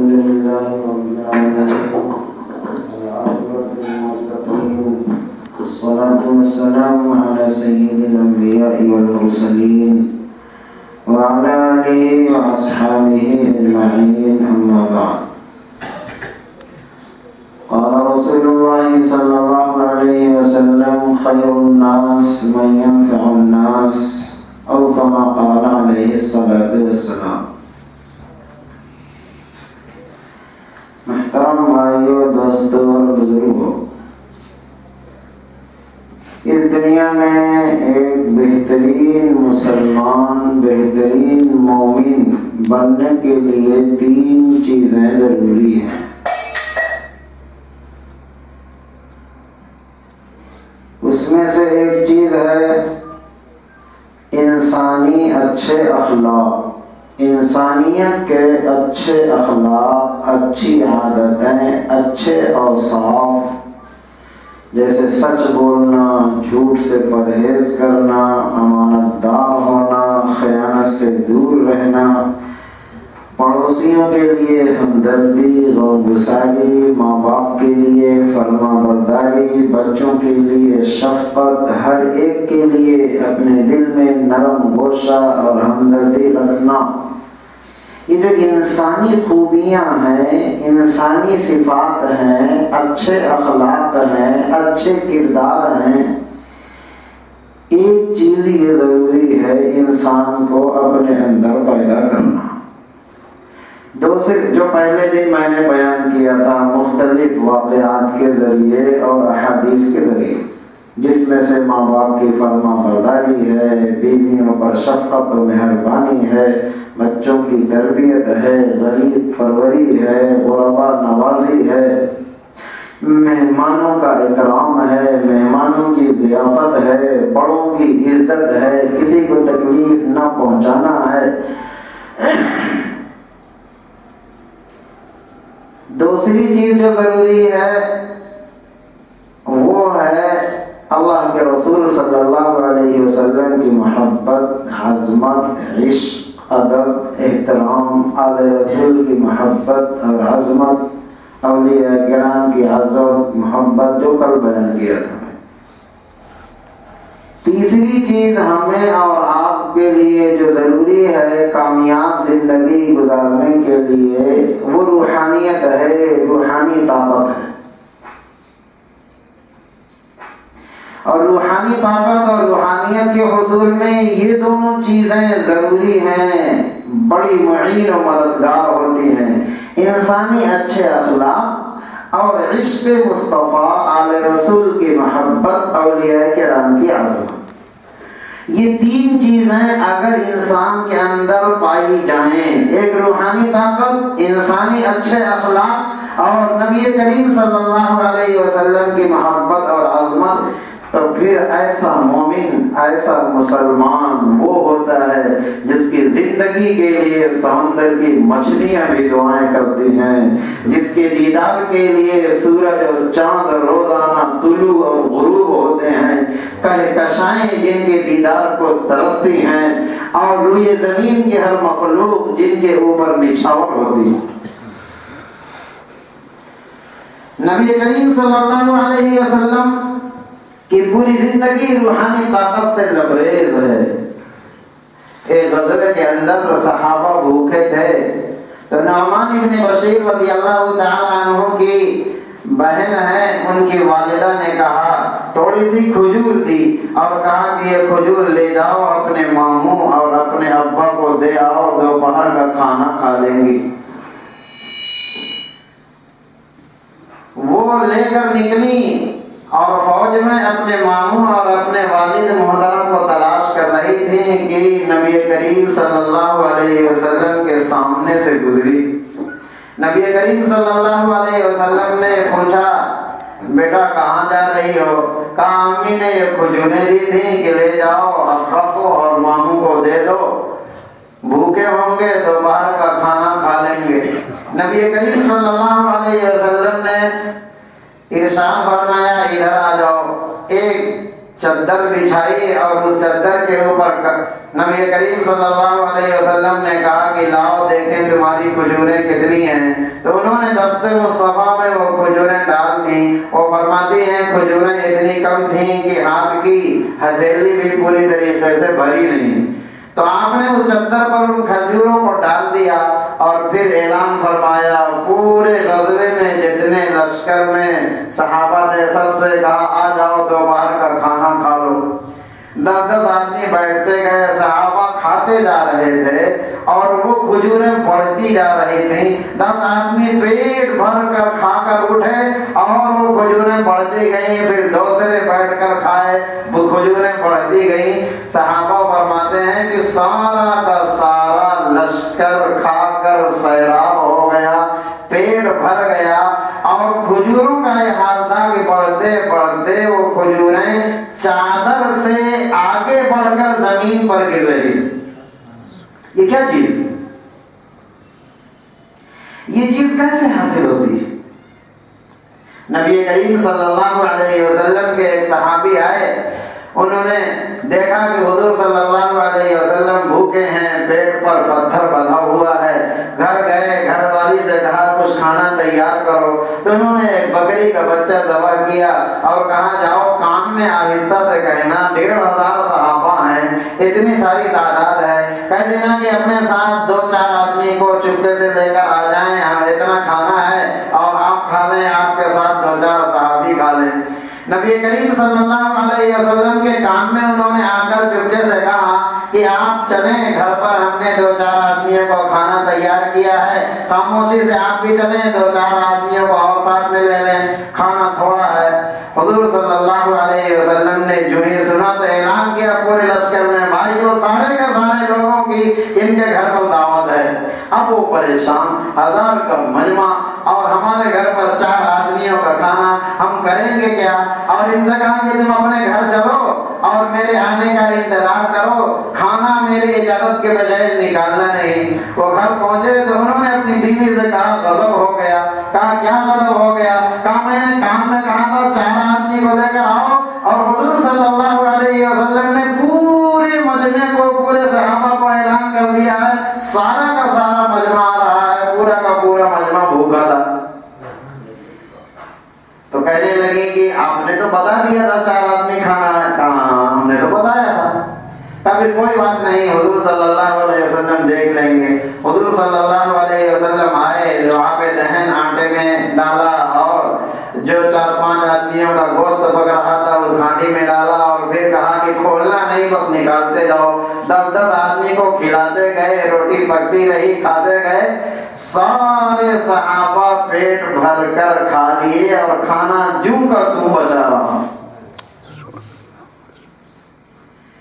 الحمد لله رب العالمين والعاقبة للمتقين والصلاة والسلام على سيد الأنبياء والمرسلين وعلى آله وأصحابه أجمعين أما بعد قال رسول الله صلى الله عليه وسلم خير الناس من ينفع الناس أو كما قال عليه الصلاة والسلام۔ محترم بھائیو، دوستو اور بزرگوں، اس دنیا میں ایک بہترین مسلمان، بہترین مومن بننے کے لیے 3 چیزیں ضروری ہیں۔ اس میں سے ایک چیز ہے انسانی اچھے اخلاق، انسانیت کے اچھے اخلاق، اچھی عادتیں، اچھے اوصاف، جیسے سچ بولنا، جھوٹ سے پرہیز کرنا، امانت دار ہونا، خیانت سے دور رہنا، پڑوسیوں کے لیے ہمدردی، غمگساری، ماں باپ کے لیے فرما برداری، بچوں کے لیے شفقت، ہر ایک کے لیے اپنے دل میں نرم گوشہ اور ہمدردی رکھنا۔ یہ جو انسانی خوبیاں ہیں، انسانی صفات ہیں، اچھے اخلاق ہیں، اچھے کردار ہیں، ایک چیز یہ ضروری ہے انسان کو اپنے اندر پیدا کرنا۔ دوسرے جو پہلے دن میں نے بیان کیا تھا مختلف واقعات کے ذریعے اور احادیث کے ذریعے، جس میں سے ماں باپ کی فرما برداری ہے، بیویوں پر شفقت و مہربانی ہے، بچوں کی تربیت ہے، غریب پروری ہے، غربا نوازی ہے، مہمانوں کا اکرام ہے، مہمانوں کی ضیافت ہے، بڑوں کی عزت ہے، کسی کو تکلیف نہ پہنچانا ہے۔ دوسری چیز جو ضروری ہے وہ ہے اللہ کے رسول صلی اللہ علیہ وسلم کی محبت، عظمت، عشق، ادب، احترام، آل رسول کی محبت اور عظمت، اولیاء کرام کی عظمت، محبت، جو کل بیان کیا تھا۔ تیسری چیز ہمیں اور آپ کے لیے جو ضروری ہے کامیاب زندگی گزارنے کے لیے، وہ روحانیت ہے، روحانی طاقت ہے۔ اور روحانی طاقت اور روحانیت کے حصول میں یہ دونوں چیزیں ضروری ہیں، بڑی معین و مددگار ہوتی ہیں۔ انسانی اچھے اخلاق اور عشق مصطفیٰ، آل رسول کی محبت، اولیاء کرام کی عظمت، یہ 3 چیزیں اگر انسان کے اندر پائی جائیں، ایک روحانی طاقت، انسانی اچھے اخلاق اور نبی کریم صلی اللہ علیہ وسلم کی محبت اور عظمت، تو پھر ایسا مومن، ایسا مسلمان وہ ہوتا ہے جس کی زندگی کے لیے سمندر کی مچھلیاں بھی دعائیں کرتی ہیں، جس کے دیدار کے لیے سورج اور چاند روزانہ طلوع اور غروب ہوتے ہیں، کہکشائیں جن کے دیدار کو ترستی ہیں، اور روئے زمین کی ہر مخلوق جن کے اوپر نچھاور ہوتی ہے۔ نبی کریم صلی اللہ علیہ وسلم کی پوری زندگی روحانی طاقت سے لبریز ہے۔ ایک غزوے کے اندر صحابہ بھوکے تھے، تو نعمان ابن بشیر رضی اللہ تعالیٰ عنہ کی بہن ہے، ان کی والدہ نے کہا، تھوڑی سی کھجور دی اور کہا کہ یہ کھجور لے جاؤ اپنے ماموں اور اپنے ابا کو دے آؤ، دوپہر کا کھانا کھا لیں گی۔ وہ لے کر نکلی اور فوج میں اپنے ماموں اور اپنے والد محترم کو تلاش کر رہی تھی کہ نبی کریم صلی اللہ علیہ وسلم کے سامنے سے گزری۔ نبی کریم صلی اللہ علیہ وسلم نے پوچھا، بیٹا کہاں جا رہی ہو؟ کہا امی نے یہ کھجوریں دی تھیں کہ لے جاؤ ابا کو اور ماموں کو دے دو، بھوکے ہوں گے دوپہر کا کھانا کھا لیں گے۔ نبی کریم صلی اللہ علیہ وسلم نے ارشاد فرمایا، ادھر آ جاؤ۔ ایک چادر بچھائی اور اس چادر کے اوپر نبی کریم صلی اللہ علیہ وسلم نے کہا کہ لاؤ دیکھیں تمہاری کھجوریں کتنی ہیں۔ ہیں تو انہوں نے دست مصطفیٰ میں وہ کھجوریں ڈال دیں. وہ فرماتی ہیں کھجوریں اتنی کم تھیں کہ ہاتھ کی ہتھیلی بھی پوری طریقے سے بھری نہیں. تو آپ نے اس چادر پر ان کھجوروں کو ڈال دیا اور پھر اعلان فرمایا. پورے غزوے میں جتنے لشکر میں صحابہ تھے سب سے کہا آ جاؤ دوپہر کا کھانا کھا لو. 10 آدمی بیٹھتے گئے, صحابہ کھاتے جا رہے تھے اور وہ کھجوریں بڑھتی جا رہی تھیں. 10 آدمی پیٹ بھر کر کھا کر اٹھے اور وہ کھجوریں بڑھتی گئیں. پھر دوسرے بیٹھ کر کھائے, وہ کھجوریں بڑھتی گئیں. صحابہ فرماتے ہیں کہ سارا کا سارا لشکر کھا کر سیراب ہو گیا, پیٹ بھر گیا. اور کھجوروں کا یہ حال تھا کہ بڑھتے بڑھتے وہ کھجوریں چادر سے آگے بڑھ کر زمین پر گر رہی. یہ کیا چیز, یہ چیز کیسے حاصل ہوتی ہے؟ نبی کریم صلی اللہ علیہ وسلم کے ایک صحابی آئے, انہوں نے دیکھا کہ حضور صلی اللہ علیہ وسلم بھوکے ہیں, پیٹ پر پتھر بندھا ہوا ہے. گھر گئے, گھر والی سے کہا کچھ کھانا تیار کرو. تو انہوں نے ایک بکری کا بچہ ذبح کیا اور کہا جاؤ کان میں آہستہ سے کہنا 1500 صحابہ ہیں, اتنی ساری تعداد ہے, کہہ دینا کہ اپنے ساتھ 2-4 آدمی کو چپکے سے لے کر آ جائیں, یہاں اتنا کھانا ہے اور آپ کھا لیں, آپ کے ساتھ 2-4 صحابی کھا لیں. نبی کریم صلی اللہ علیہ وسلم کے کان میں انہوں نے آ کر چپکے سے کہا کہ آپ چلیں گھر پر, ہم نے 2-4 آدمیوں کو کھانا تیار کیا ہے, خاموشی سے آپ بھی چلیں, 2-4 آدمیوں کو اور ساتھ میں لے لیں, کھانا تھوڑا ہے. حضور صلی اللہ علیہ وسلم نے جو ہی سنا تو اعلان کیا پورے لشکر میں, بھائیو سارے کے سارے لوگوں کی ان کے گھر پر دعوت ہے. اب وہ پریشان, 1000 کا مجمع اور ہمارے گھر پر 4 آدمیوں کا کھانا, ہم کریں گے کیا؟ اور ان سے کہا کہ تم اپنے گھر چلو اور میرے آنے کا انتظار کرو, کھانا میری اجازت کے بجائے نکالنا نہیں. وہ گھر پہنچے تو انہوں نے اپنی بیوی سے کہا غضب ہو گیا. کہا کیا غضب ہو گیا؟ کہا میں نے کام میں کہا تھا 4 آدمی کو لے کر آؤ, اور حضور صلی اللہ علیہ وسلم نے پورے مجمع کو, پورے صحابہ کو اعلان کر دیا ہے, سارا کا سارا مجمع آ رہا ہے, پورا کا پورا مجمع بھوکا تھا. تو کہنے لگے کہ آپ نے تو بتا دیا تھا 4 آدمی کھانا ہے. کہاں, ہم نے تو بتایا تھا. کبھی کوئی بات نہیں, حضور صلی اللہ علیہ وسلم دیکھ لیں گے. حضور صلی اللہ علیہ وسلم آئے, لعاب دہن آٹے میں ڈالا اور جو 4-5 آدمیوں کا گوشت پک رہا تھا اس ہانڈی میں ڈالا, اور پھر کہا کہ کھولنا نہیں, بس نکالتے جاؤ. 10 آدمی کو کھلاتے گئے, روٹی پکتی رہی, کھاتے گئے. سارے صحابہ پیٹ بھر کر کھا لیے اور کھانا جوں کا توں بچا رہا.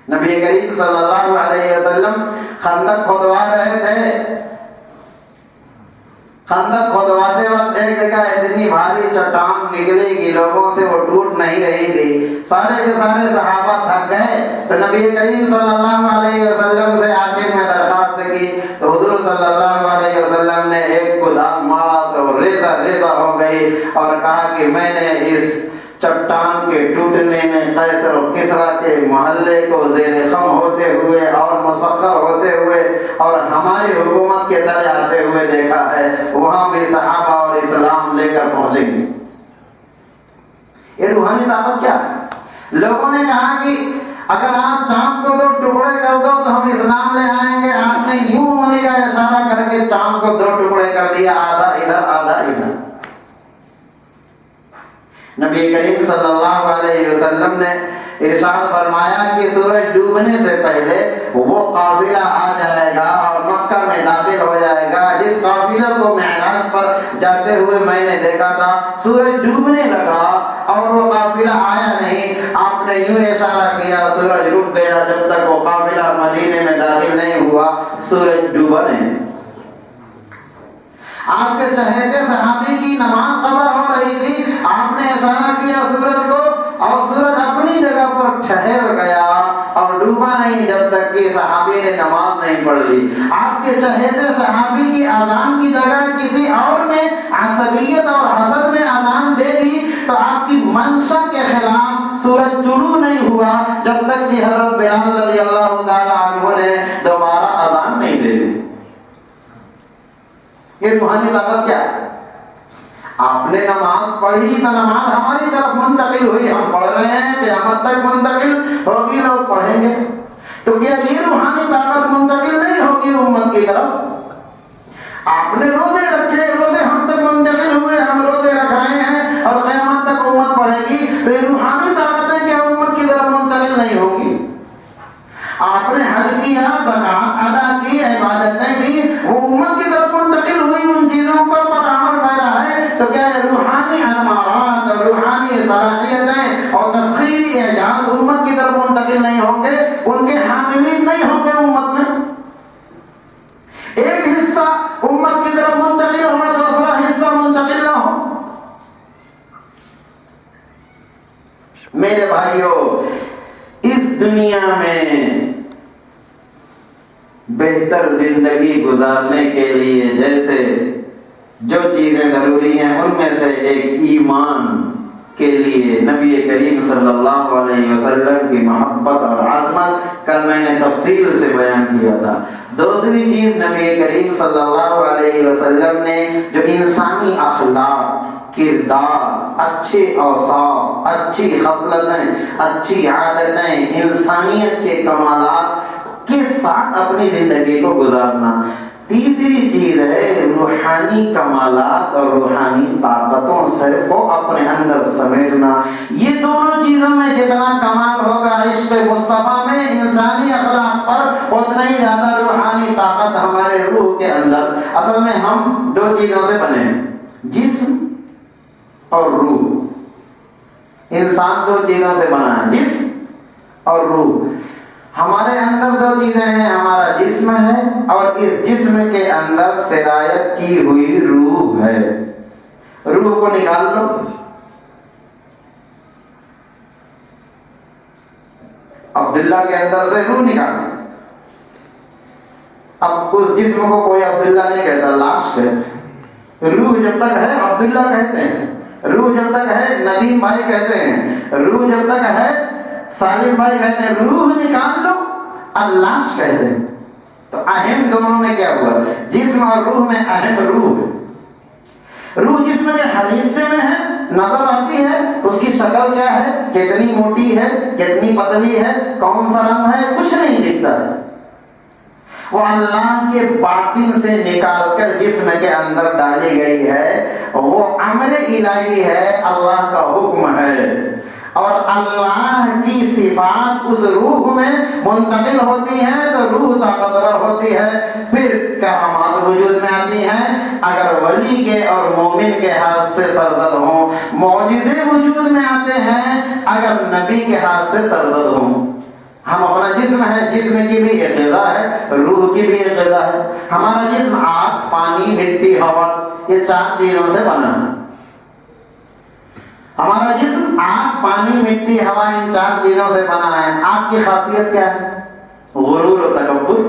نبی کریم صلی اللہ علیہ وسلم خندق کھودوا رہے تھے. خندق کھودواتے وقت ایک جگہ اتنی بھاری چٹان نکلی کہ لوگوں سے وہ ٹوٹ نہیں رہی تھی. سارے کے سارے صحابہ تھک گئے تو نبی کریم صلی اللہ علیہ وسلم سے آخر میں درخواست کی. تو حضور صلی اللہ علیہ وسلم نے ایک کو دھاک مارا تو ریزہ ریزہ ہو گئی, اور کہا کہ میں نے اس چٹان کے ٹوٹنے میں قیصر و کسریٰ کے محلے کو زیر خم ہوتے ہوئے اور مسخر ہوتے ہوئے اور ہماری حکومت کے تلے آتے ہوئے دیکھا ہے. وہاں بھی صحابہ اور اسلام لے کر پہنچیں گے. یہ روحانی طاقت کیا ہے؟ لوگوں نے کہا کہ اگر آپ چاند کو 2 ٹکڑے کر دو تو ہم اسلام لے آئیں گے. آپ نے یوں انگلی کا اشارہ کر کے چاند کو 2 ٹکڑے کر دیا, آدھا ادھر آدھا ادھر. نبی کریم صلی اللہ علیہ وسلم نے ارشاد فرمایا کہ سورج ڈوبنے سے پہلے وہ قافلہ آ جائے گا اور مکہ میں داخل ہو جائے گا. جس قافلہ کو معراج پر جاتے ہوئے میں نے دیکھا تھا, سورج ڈوبنے لگا اور وہ قافلہ آیا نہیں. آپ نے یوں اشارہ کیا, سورج رک گیا جب تک وہ قافلہ مدینے میں داخل نہیں ہوا, سورج ڈوبا نہیں. آپ کے چہیتے صحابی کی نماز قضا ہو رہی تھی, آپ نے اشارہ کیا سورج کو, اور سورج اپنی جگہ پر ٹھہر گیا اور ڈوبا نہیں جب تک کہ صحابی نے نماز نہیں پڑھ لی. آپ کے چہیتے صحابی کی اذان کی جگہ کسی اور نے عصبیت اور حسد میں اذان دے دی, تو آپ کی منشا کے خلاف سورج طلوع نہیں ہوا جب تک کہ حضرت بلال رضی اللہ تعالی عنہ نے دوبارہ اذان نہیں دے دی. یہ روحانی طاقت کیا ہے؟ آپ نے نماز پڑھی تو نماز ہماری طرف منتقل ہوئی، ہم پڑھ رہے ہیں، قیامت تک منتقل ہوگی، لوگ پڑھیں گے، تو کیا یہ روحانی طاقت منتقل نہیں ہوگی امت کی طرف؟ آپ نے روزے رکھے، روزے ہم تک منتقل ہوئے، ہم روزے رکھ رہے ہیں اور قیامت تک امت پڑھے گی، تو یہ روحانی طاقتیں کیا امت کی طرف منتقل نہیں ہوگی؟ آپ نے حج کیا، زکات ادا کی، عبادتیں کی، وہ امت کی طرف منتقل ہوئی، ان چیزوں پر عمل پیرا ہے، تو کیا روحانی امارات اور روحانی صلاحیتیں اور تسخیری اعجاز امت کی طرف منتقل نہیں ہوں گے؟ ان کے حاملین نہیں ہوں گے امت میں؟ ایک حصہ امت کی طرف منتقل ہو، دوسرا حصہ منتقل نہ ہو۔ میرے بھائیوں، اس دنیا میں بہتر زندگی گزارنے کے لیے جیسے جو چیزیں ضروری ہیں، ان میں سے ایک ایمان کے لیے نبی کریم صلی اللہ علیہ وسلم کی محبت اور عظمت کل میں نے تفصیل سے بیان کیا تھا۔ دوسری چیز نبی کریم صلی اللہ علیہ وسلم نے جو انسانی اخلاق، کردار، اچھے اوصاف، اچھی خصلتیں، اچھی عادتیں، انسانیت کے کمالات کے ساتھ اپنی زندگی کو گزارنا۔ تیسری چیز ہے روحانی کمالات اور روحانی طاقتوں سے کو اپنے اندر سمیٹنا۔ یہ دونوں چیزوں میں جتنا کمال ہوگا عشق مصطفیٰ میں، انسانی اخلاق پر، اتنا ہی زیادہ روحانی طاقت ہمارے روح کے اندر۔ اصل میں ہم دو چیزوں سے بنے ہیں، جسم اور روح۔ انسان دو چیزوں سے بنا ہے، جسم اور روح۔ ہمارے اندر دو چیزیں ہیں، ہمارا جسم ہے اور اس جسم کے اندر سرایت کی ہوئی روح ہے۔ روح کو نکال لو، عبداللہ کے اندر سے روح نکال۔ اب اس جسم کو کوئی عبداللہ نہیں کہتا، لاش کہتے۔ روح جب تک ہے عبداللہ کہتے ہیں، روح جب تک ہے ندیم بھائی کہتے ہیں، روح جب تک ہے سالم بھائی کہتے ہیں۔ روح نکال لو، اب لاش کہتے ہیں۔ تو اہم دونوں میں کیا ہوا؟ جسم اور روح میں اہم روح ہے۔ روح جسم کے ہر حصے میں ہے، نظر آتی ہے، اس کی شکل کیا ہے، کتنی موٹی ہے، کتنی پتلی ہے، کون سا رنگ ہے، کچھ نہیں دکھتا ہے۔ وہ اللہ کے باطن سے نکال کر جسم کے اندر ڈالی گئی ہے، وہ امر الہی ہے، اللہ کا حکم ہے، اور اللہ کی صفات اس روح میں منتقل ہوتی ہیں تو روح طاقتور ہوتی ہے۔ پھر کرامات وجود میں آتی ہیں، اگر ولی کے اور مومن کے ہاتھ سے سرزد ہوں۔ معجزے وجود میں آتے ہیں اگر نبی کے ہاتھ سے سرزد ہوں۔ ہم اپنا جسم ہے، جسم کی بھی ایک غذا ہے، روح کی بھی ایک غذا ہے۔ ہمارا جسم آگ، پانی، مٹی، ہوا، یہ چار چیزوں سے بنا ہے۔ ہمارا جسم آگ، پانی، مٹی، ہوا، ان چار چیزوں سے بنا ہے۔ آگ کی خاصیت کیا ہے؟ غرور و تکبر،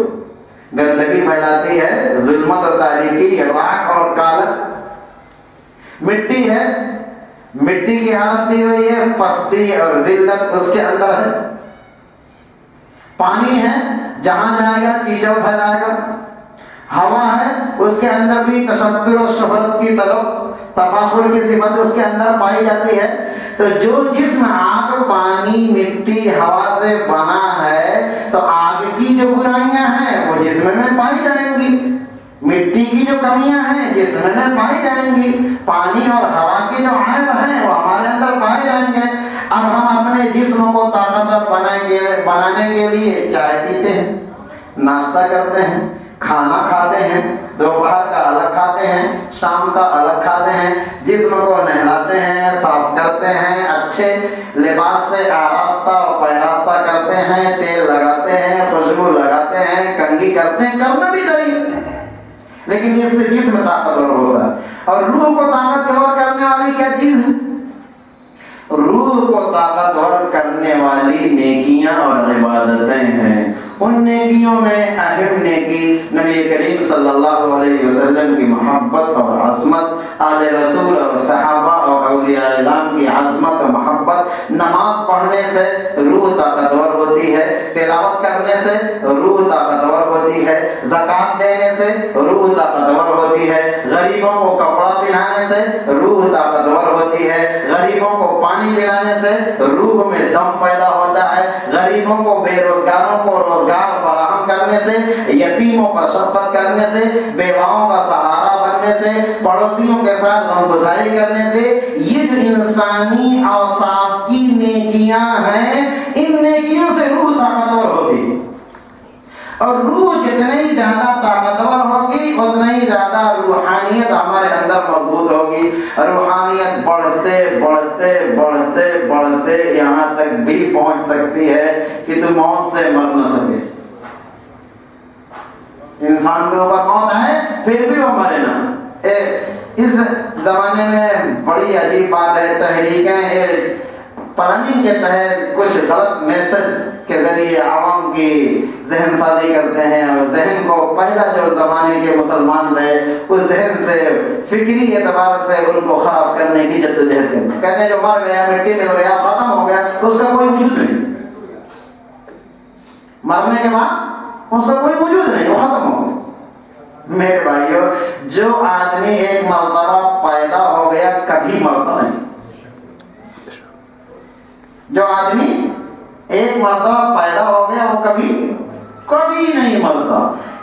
گندگی پھیلاتی ہے، ظلمت و تاریکی، راکھ اور کالت۔ مٹی ہے، مٹی کی حالت بھی وہی ہے، پستی اور ذلت اس کے اندر ہے۔ پانی ہے، جہاں جائے گا کیچڑ پھیلائے گا۔ ہوا ہے، اس کے اندر بھی تشدد و شہرت کی طلب، تفاخر کی صفت اس کے اندر پائی جاتی ہے۔ تو جو جسم آگ، پانی، مٹی، ہوا سے بنا ہے تو آگ کی جو برائیاں ہیں وہ جسم میں پائی جائیں گی، مٹی کی جو کمیاں ہیں جسم میں پائی جائیں گی، پانی اور ہوا کی جو عیب ہیں وہ ہمارے اندر پائے جائیں گے۔ اب ہم اپنے جسم کو طاقتور بنانے کے لیے چائے پیتے ہیں، ناشتہ کرتے ہیں، کھانا کھاتے ہیں، دوپہر کا الگ کھاتے ہیں، شام کا الگ کھاتے ہیں، جسم کو نہلاتے ہیں، صاف کرتے ہیں، اچھے لباس سے آراستہ اور پیراستہ کرتے ہیں، تیل لگاتے ہیں، خوشبو لگاتے ہیں، کنگھی کرتے ہیں، کرنا بھی چاہیے، لیکن اس سے جسم طاقتور ہوتا ہے۔ اور روح کو طاقتور کرنے والی کیا چیز ہے؟ روح کو طاقتور کرنے والی نیکیاں اور عبادتیں ہیں۔ ان نیکیوں میں اہم نیکی نبی کریم صلی اللہ علیہ وسلم کی محبت اور عظمت، آل رسول اور صحابہ اور اولیاء اعظام کی عظمت اور محبت محبت. نماز پڑھنے سے روح طاقتور ہوتی ہے, تلاوت کرنے سے روح طاقتور ہوتی ہے, زکوٰۃ دینے سے روح طاقتور ہوتی ہے, غریبوں کو کپڑا پہنانے سے روح طاقتور ہوتی ہے, غریبوں کو پانی پلانے سے روح میں دم پیدا ہوتا ہے, غریبوں کو بے روزگاروں کو روزگار فراہم کرنے سے, یتیموں پر شفقت کرنے سے, بیواؤں کا سہارا بننے سے, پڑوسیوں کے ساتھ غمگساری کرنے سے, یہ جو انسانی اوصاف کی نیکیاں ہیں, ان نیکیوں سے روح طاقتور ہوگی. اور روح جتنی زیادہ طاقتور ہوگی اتنا ہی زیادہ روحانیت ہمارے اندر موجود ہوگی. روحانیت بڑھتے بڑھتے بڑھتے بڑھتے یہاں تک بھی پہنچ سکتی ہے کہ تو موت سے مر نہ سکے. انسان کے اوپر موت آئے پھر بھی وہ مرے نہ. اس زمانے میں بڑی عجیب بات ہے, تحریکیں پلاننگ کے تحت کچھ غلط میسج کے ذریعے عوام کی ذہن سازی کرتے ہیں, اور ذہن کو پہلا جو زمانے کے مسلمان تھے اس ذہن سے فکری اعتبار سے ان کو خراب کرنے کی جدوجہد کرتے ہیں. کہتے ہیں جو مر گیا, مٹی مل گیا, ختم ہو گیا, اس کا کوئی وجود نہیں. مرنے کے بعد اس کا کوئی وجود نہیں, وہ ختم ہو گیا. میرے بھائیو, جو آدمی ایک مرتبہ پیدا ہو گیا کبھی مرتا نہیں. جو آدمی ایک مرتبہ پیدا ہو گیا وہ کبھی نہیں مرتا.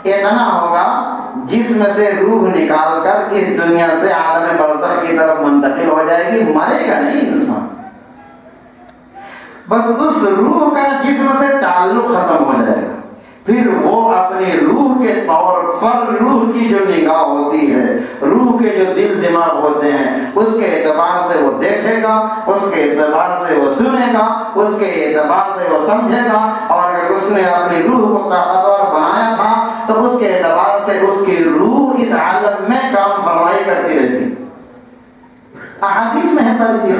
اتنا ہوگا جسم سے روح نکال کر اس دنیا سے عالم برزخ کی طرف منتقل ہو جائے گی, مرے گا نہیں انسان. بس اس روح کا جسم سے تعلق ختم ہو جائے گا. پھر وہ اپنی روح کے طور پر, روح کی جو نگاہ ہوتی ہے, روح کے جو دل دماغ ہوتے ہیں, اس کے اعتبار سے وہ دیکھے گا, اس کے اعتبار سے وہ سنے گا, اس کے اعتبار سے وہ سمجھے گا. اور اگر اس نے اپنی روح کو طاقتور بنایا تھا تو اس کے اعتبار سے اس کی روح اس عالم میں کام فرمائی کرتی رہتی. احادیث میں ہے ساری چیز.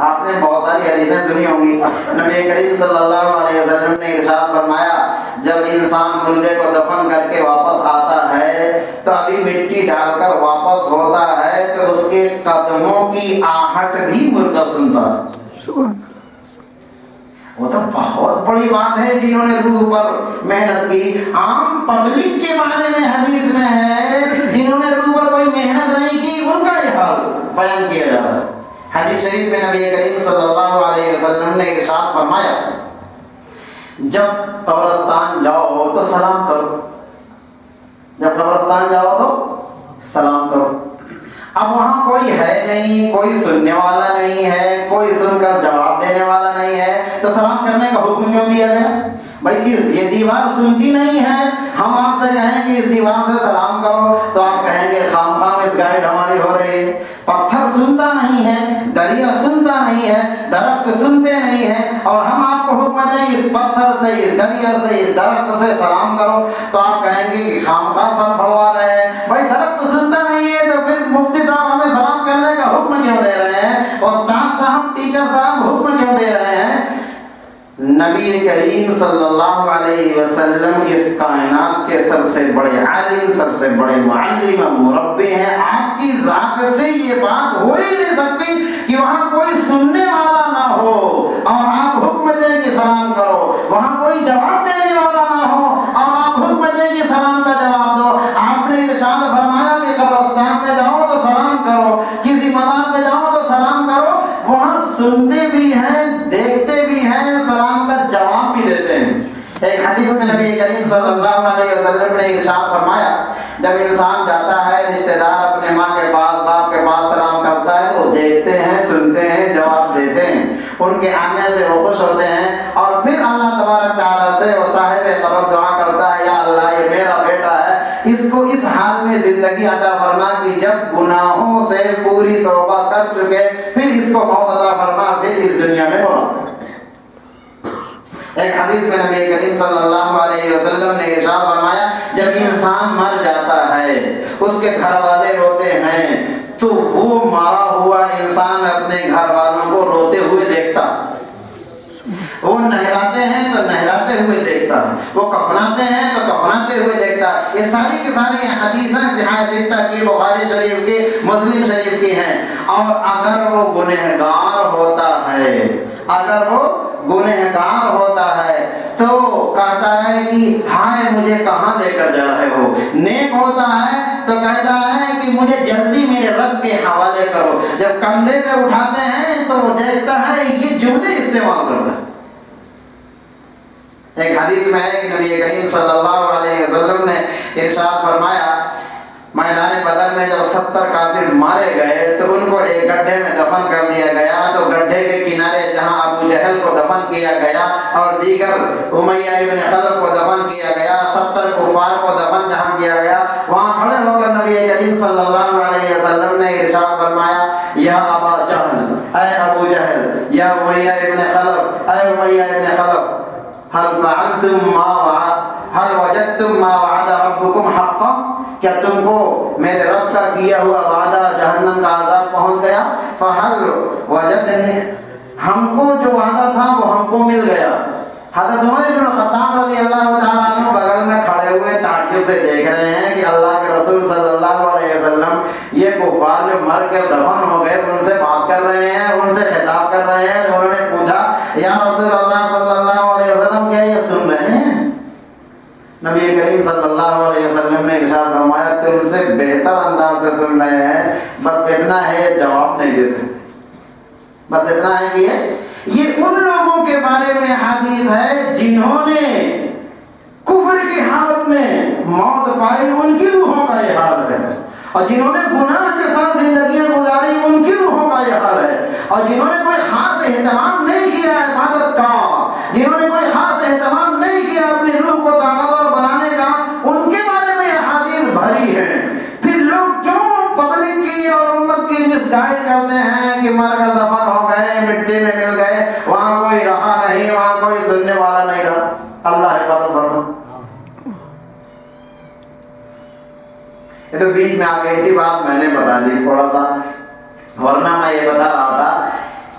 آپ نے بہت ساری حدیثیں سنی ہوں گی. نبی کریم صلی اللہ علیہ وسلم نے ارشاد فرمایا, جب انسان مردے کو دفن کر کے واپس آتا ہے تو ابھی مٹی ڈال کر واپس ہوتا ہے تو اس کے قدموں کی آہٹ بھی مردہ سنتا ہے. وہ تو بہت بڑی بات ہے جنہوں نے روح پر محنت کی. عام پبلک کے بارے میں حدیث میں ہے, جنہوں نے روح پر کوئی محنت نہیں کی ان کا یہ حال بیان کیا جا رہا ہے. حدیث شریف میں نبی کریم صلی اللہ علیہ وسلم نے ارشاد فرمایا, جب قبرستان جاؤ تو سلام کرو. جب قبرستان جاؤ تو سلام کرو. اب وہاں کوئی ہے نہیں, کوئی سننے والا نہیں ہے, کوئی سن کر جواب دینے والا نہیں ہے, تو سلام کرنے کا حکم کیوں دیا گیا؟ بھائی یہ دیوار سنتی نہیں ہے, ہم آپ سے کہیں کہ اس دیوار سے سلام کرو تو آپ کہیں گے خام خام اس گائیڈ ہماری ہو رہی ہے. پتھر سنتا نہیں ہے, دریا سنتا نہیں ہے, درخت سنتے نہیں ہیں, اور ہم آپ کو حکم دیں اس پتھر سے, اس دریا سے, اس درخت سے سلام کرو تو آپ کہیں گے کہ خام خواہ سر پھڑوا رہے ہیں. بھائی درخت سنتا نہیں ہے تو پھر مفتی صاحب ہمیں سلام کرنے کا حکم کیوں دے رہے ہیں؟ استاد صاحب, ٹیچر صاحب حکم کیوں دے رہے ہیں؟ نبی کریم صلی اللہ علیہ وسلم اس کائنات کے سب سے بڑے عالم, سب سے بڑے معلم, مربی ہیں. آپ کی ذات سے یہ بات ہو ہی نہیں سکتی کہ وہاں کوئی سننے والا نہ ہو اور آپ حکم دیں کہ سلام کرو, وہاں کوئی جواب دینے والا نہ ہو اور آپ حکم دیں کہ سلام کا جواب دو. آپ نے ارشاد فرمایا کہ قبرستان میں جاؤ تو سلام کرو, کسی مزار پہ جاؤ تو سلام کرو. وہاں سنتے بھی ہیں, دیکھتے بھی ہیں, سلام کا جواب بھی دیتے ہیں. ایک حدیث میں نبی کریم صلی اللہ علیہ وسلم نے ارشاد فرمایا, جب انسان جاتا ہے رشتہ دار اپنے ماں کے پاس, باپ کے پاس سلام کرتا ہے, وہ دیکھتے ہیں, سنتے ہیں, جواب دیتے ہیں. ان کے آنے سے وہ خوش ہوتے ہیں اور پھر اللہ تبارک تعالیٰ سے وہ صاحب قبر دعا کرتا ہے, یا اللہ یہ میرا بیٹا ہے, اس کو اس حال میں زندگی عطا فرما کہ جب گناہوں سے پوری توبہ کر چکے پھر اس کو موت عطا فرما, پھر اس دنیا میں بڑھا. ایک حدیث میں نبی کریم صلی اللہ علیہ وسلم نے ارشاد فرمایا, جب انسان مر جاتا ہے اس کے گھر والے روتے ہیں تو وہ مارا ہوا انسان اپنے گھر والوں کو روتے ہوئے دیکھتا, وہ نہلاتے ہیں تو نہلاتے ہوئے دیکھتا ہے, وہ کفناتے ہیں تو پھناتے ہوئے دیکھتا. یہ ساری کی ساری حدیثیں صحیح ستہ کی، بخاری شریف کی، مسلم شریف کی ہیں. اور اگر وہ گنہگار ہوتا ہے، اگر وہ گنہگار ہوتا ہے تو کہتا ہے کہ ہائے مجھے کہاں لے کر جا رہے ہو. نیک ہوتا ہے تو کہتا ہے کہ مجھے جلدی میرے رب کے حوالے کرو. جب کندھے پہ اٹھاتے ہیں تو وہ دیکھتا ہے یہ جملے استعمال کرتا ہے. ایک حدیث میں ہے کہ نبی کریم صلی اللہ علیہ وسلم نے ارشاد فرمایا، میدان بدر میں جب 70 کافر مارے گئے تو ان کو ایک گڈھے میں دفن کر دیا گیا. تو گڈھے کے کنارے جہاں ابو جہل کو دفن کیا گیا اور دیگر امیہ ابن خلف کو دفن کیا گیا، 70 کفار کو دفن جہاں کیا گیا، وہاں کھڑے ہو کر نبی کریم صلی اللہ علیہ وسلم نے ارشاد فرمایا، یا ابا جہل، اے ابو جہل، یا امیہ ابن خلف، اے امیہ ابن خلف، هل وجدتم ما وعد ربكم حقا؟ کیا تم کو میرے رب کا کیا ہوا وعدہ جہنم کا عذاب پہنچ گیا؟ فہل وجدنی، ہم کو جو وعدہ تھا وہ ہم کو مل گیا. حضرت عمر بن الخطاب رضی اللہ تعالیٰ عنہ بغل میں کھڑے ہوئے تعجب سے دیکھ رہے ہیں کہ اللہ کے رسول صلی اللہ علیہ وسلم یہ کفار جو مر کر دفن ہو گئے ان سے بات کر رہے ہیں، ان سے خطاب کر رہے ہیں. انہوں نے پوچھا، یا رسول اللہ صلی اللہ علیہ وسلم کیا یہ سن رہے ہیں؟ نبی کریم صلی اللہ علیہ وسلم نے ارشاد فرمایا، تم سے بہتر انداز سے سن رہے ہیں، بس اتنا ہے جواب نہیں دے سکتے. بس اتنا ہے کہ یہ ان لوگوں کے بارے میں حدیث ہے جنہوں نے کفر کی حالت میں موت پائی، ان کی روحوں کا یہ حال ہے. اور جنہوں نے گناہ کے ساتھ زندگیاں گزاری ان کی روحوں کا یہ حال ہے. اور جنہوں نے کوئی خاص اہتمام نہیں کیا عبادت کا، جنہوں نے کوئی خاص اہتمام نہیں کیا اپنی روح کو طاقتور بنانے کا، ان کے بارے میں یہ حدیث بھری ہے. پھر لوگ کیوں پبلک کی اور امت کی مس گائیڈ کرتے ہیں کہ مر کر دفن ہو گئے، مٹی میں مل گئے، وہاں کوئی رہا نہیں، وہاں کوئی سننے والا نہیں رہا. اللہ حفاظت فرما. یہ تو بیچ میں آ گئی تھی بات، میں نے بتا دی تھوڑا سا، ورنہ میں یہ بتا رہا تھا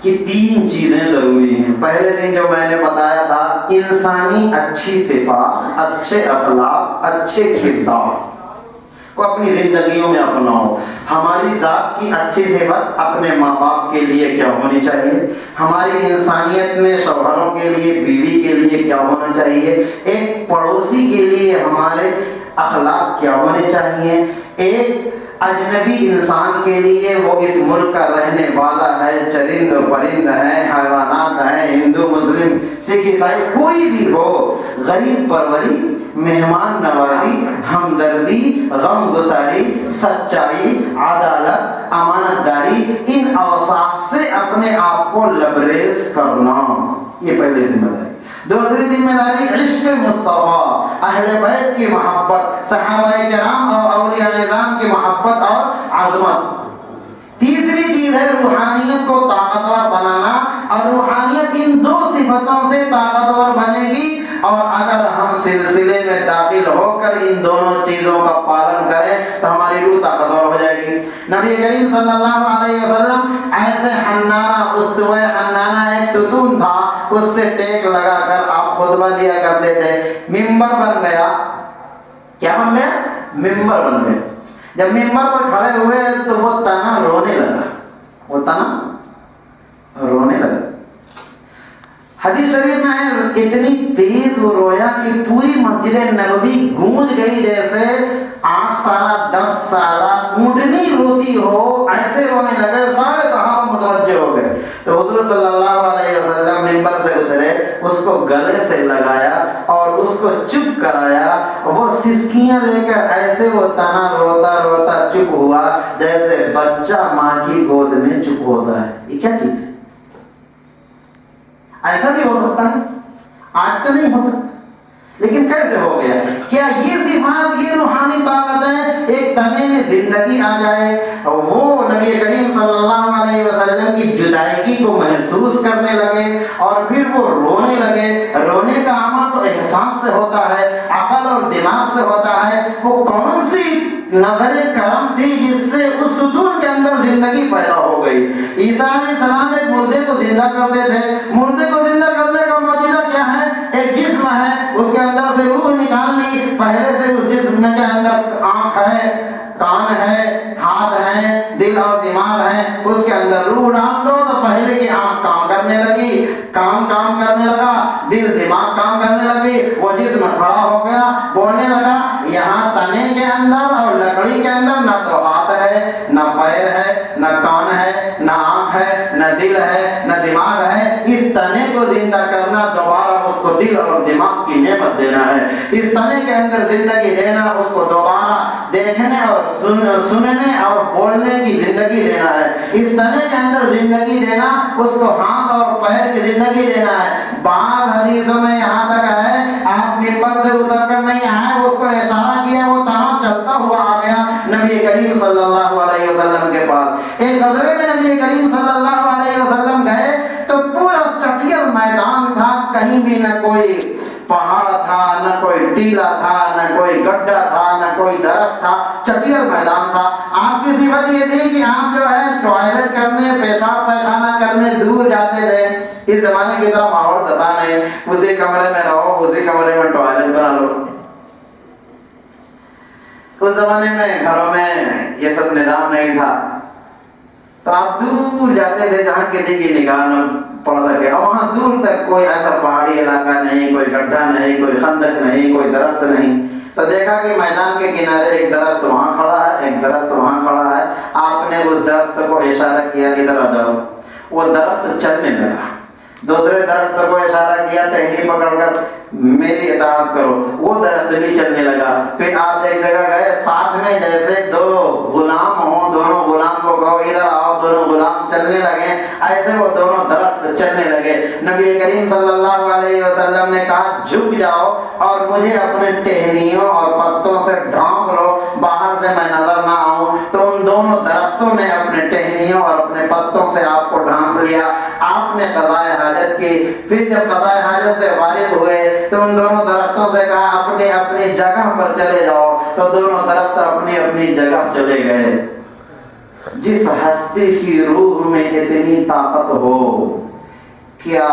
کہ 3 چیزیں ضروری ہیں. پہلے دن جو میں نے بتایا تھا، انسانی اچھی صفات، اچھے اخلاق، اچھے کردار کو اپنی زندگیوں میں اپناؤ. ہماری ذات کی اچھی صفت اپنے ماں باپ کے لیے کیا ہونی چاہیے، ہماری انسانیت میں شوہروں کے لیے، بیوی کے لیے کیا ہونا چاہیے، ایک پڑوسی کے لیے ہمارے اخلاق کیا ہونے چاہیے، ایک اجنبی انسان کے لیے وہ اس ملک کا رہنے والا ہے، چرند و پرند ہے، حیوانات ہیں، ہندو مسلم سکھ عیسائی کوئی بھی ہو، غریب پروری، مہمان نوازی، ہمدردی، غم گساری، سچائی، عدالت، امانت داری، ان اوصاف سے اپنے آپ کو لبریز کرنا، یہ پہلی ذمہ داری. دوسری ذمہ داری عشق مصطفیٰ، اہل بیت کی محبت، صحابہ کرام اور اولیاء اعظام کی محبت اور عظمت. تیسری چیز ہے روحانیت کو طاقتور بنانا، اور روحانیت ان 2 صفتوں سے طاقتور بنے گی. اور اگر ہم سلسلے میں داخل ہو کر ان دونوں چیزوں کا پالن کریں تو ہماری روح طاقتور ہو جائے گی. نبی کریم صلی اللہ علیہ وسلم ایسے حنانہ، استوائے حنانہ ایک ستون تھا، اس سے ٹیک لگا کر آپ خطبہ دیا کرتے تھے. ممبر بن گیا، کیا بن گیا؟ ممبر بن گیا. جب ممبر پر کھڑے ہوئے تو وہ تنا رونے لگا، وہ تنا رونے لگا. حدیث شریف میں ہے اتنی تیز وہ رویا کہ پوری مسجد نبوی گونج گئی، جیسے 8 سالہ 10 سالہ اونٹنی روتی ہو، ایسے رونے لگے. سارے صحابہ متوجہ ہو گئے. تو حضور صلی اللہ علیہ وسلم ممبر سے اترے، اس کو گلے سے لگایا اور اس کو چپ کرایا. وہ سسکیاں لے کر ایسے وہ تنا روتا روتا چپ ہوا جیسے بچہ ماں کی گود میں چپ ہوتا ہے. یہ کیا چیز ہے؟ ایسا بھی ہو سکتا ہے؟ آج تو نہیں ہو سکتا، لیکن کیسے ہو گیا؟ کیا یہ صفات، یہ روحانی طاقتیں ایک تنے میں زندگی آ جائے، وہ نبی کریم صلی اللہ علیہ وسلم کی جدائیگی کو محسوس کرنے لگے اور پھر وہ رونے لگے. رونے کا عمل تو احساس سے ہوتا ہے، عقل اور دماغ سے ہوتا ہے. وہ کون سی نظر کرم تھی جس سے اس ستون کے اندر زندگی پیدا ہو گئی؟ عیسیٰ علیہ السلام ایک مردے کو زندہ کرتے تھے. مردے کو زندہ کرنے کا معجزہ کیا ہے؟ ایک جسم ہے، اس کے اندر سے روح نکال لی. پہلے ہاتھ ہیں، دل اور دماغ ہیں، اس کے اندر روح ڈال دو تو پہلے کی آنکھ کام کرنے لگی، کام کرنے لگا، دل دماغ کام کرنے لگی، وہ جسم کھڑا ہو گیا، بولنے لگا۔ یہاں تنے کے اندر اور لکڑی کے اندر نہ تو ہاتھ ہے، نہ پیر ہے، نہ کان ہے، نہ آنکھ ہے، نہ دل ہے، نہ دماغ ہے۔ اس تنے کو زندہ کرنا، دوبارہ اس کو دل اور دماغ کی نعمت دینا ہے۔ اس تنے کے اندر زندگی دینا، اس کو دوبارہ دیکھنے اور سننے اور بولنے کی زندگی دینا ہے۔ اس تنے کے اندر زندگی دینا، اس کو ہاتھ اور پیر کی زندگی دینا ہے۔ بعض حدیثوں میں یہاں تک ہے، آپ ممبر سے اتر کر نہیں آئے، اس کو اشارہ کیا، وہ تنا چلتا ہوا آ گیا نبی کریم صلی اللہ علیہ وسلم کے پاس۔ ایک غزوے میں نبی کریم صلی اللہ علیہ وسلم گئے تو پورا چٹیل میدان تھا، کہیں بھی نہ کوئی پہاڑ تھا، نہ کوئی ٹیلا تھا، نہ کوئی گڈھا تھا، نہ کوئی درخت تھا، چٹیل میدان تھا۔ آپ کی صفت یہ تھی کہ آپ جو ہے ٹوائلٹ کرنے، پیشاب پیخانہ کرنے دور جاتے تھے۔ اس زمانے کی طرح ماحول تھا نہیں، اسی کمرے میں رہو، اسی کمرے میں ٹوائلٹ بنا لو۔ اس زمانے میں گھروں میں یہ سب نظام نہیں تھا، تو آپ دور جاتے تھے جہاں کسی کی نگاہ نہ پڑ سکے، اور وہاں دور تک کوئی ایسا پہاڑی علاقہ نہیں، کوئی گڈھا نہیں، کوئی خندق نہیں، کوئی درخت نہیں۔ تو دیکھا کہ میدان کے کنارے ایک درخت وہاں کھڑا ہے، ایک درخت وہاں کھڑا ہے۔ آپ نے اس درخت کو اشارہ کیا کہ ادھر آ جاؤ، وہ درخت چلنے لگا۔ دوسرے درخت کو اشارہ کیا، ٹہنی پکڑ کر میری اطاعت کرو، وہ درخت بھی چلنے لگا۔ پھر آپ ایک جگہ گئے، ساتھ میں جیسے دو غلام ہوں، دونوں غلام کو کہو ادھر آؤ، دونوں غلام چلنے لگے، ایسے وہ دونوں درخت چلنے لگے۔ نبی کریم صلی اللہ علیہ وسلم نے کہا جھک جاؤ اور مجھے اپنے ٹہنیوں اور پتوں سے ڈھانپ لو، باہر سے میں نظر نہ آؤں۔ تو ان دونوں درختوں نے اپنے ٹہنیوں اور اپنے پتوں سے آپ کو ڈھانپ لیا۔ آپ نے قضائے حاجت کی۔ پھر جب قضائے حاجت سے فارغ ہوئے تو ان دونوں درختوں سے کہا اپنی اپنی جگہ پر چلے جاؤ، تو دونوں درخت اپنی اپنی جگہ چلے گئے۔ جس ہستی کی روح میں اتنی طاقت ہو، کیا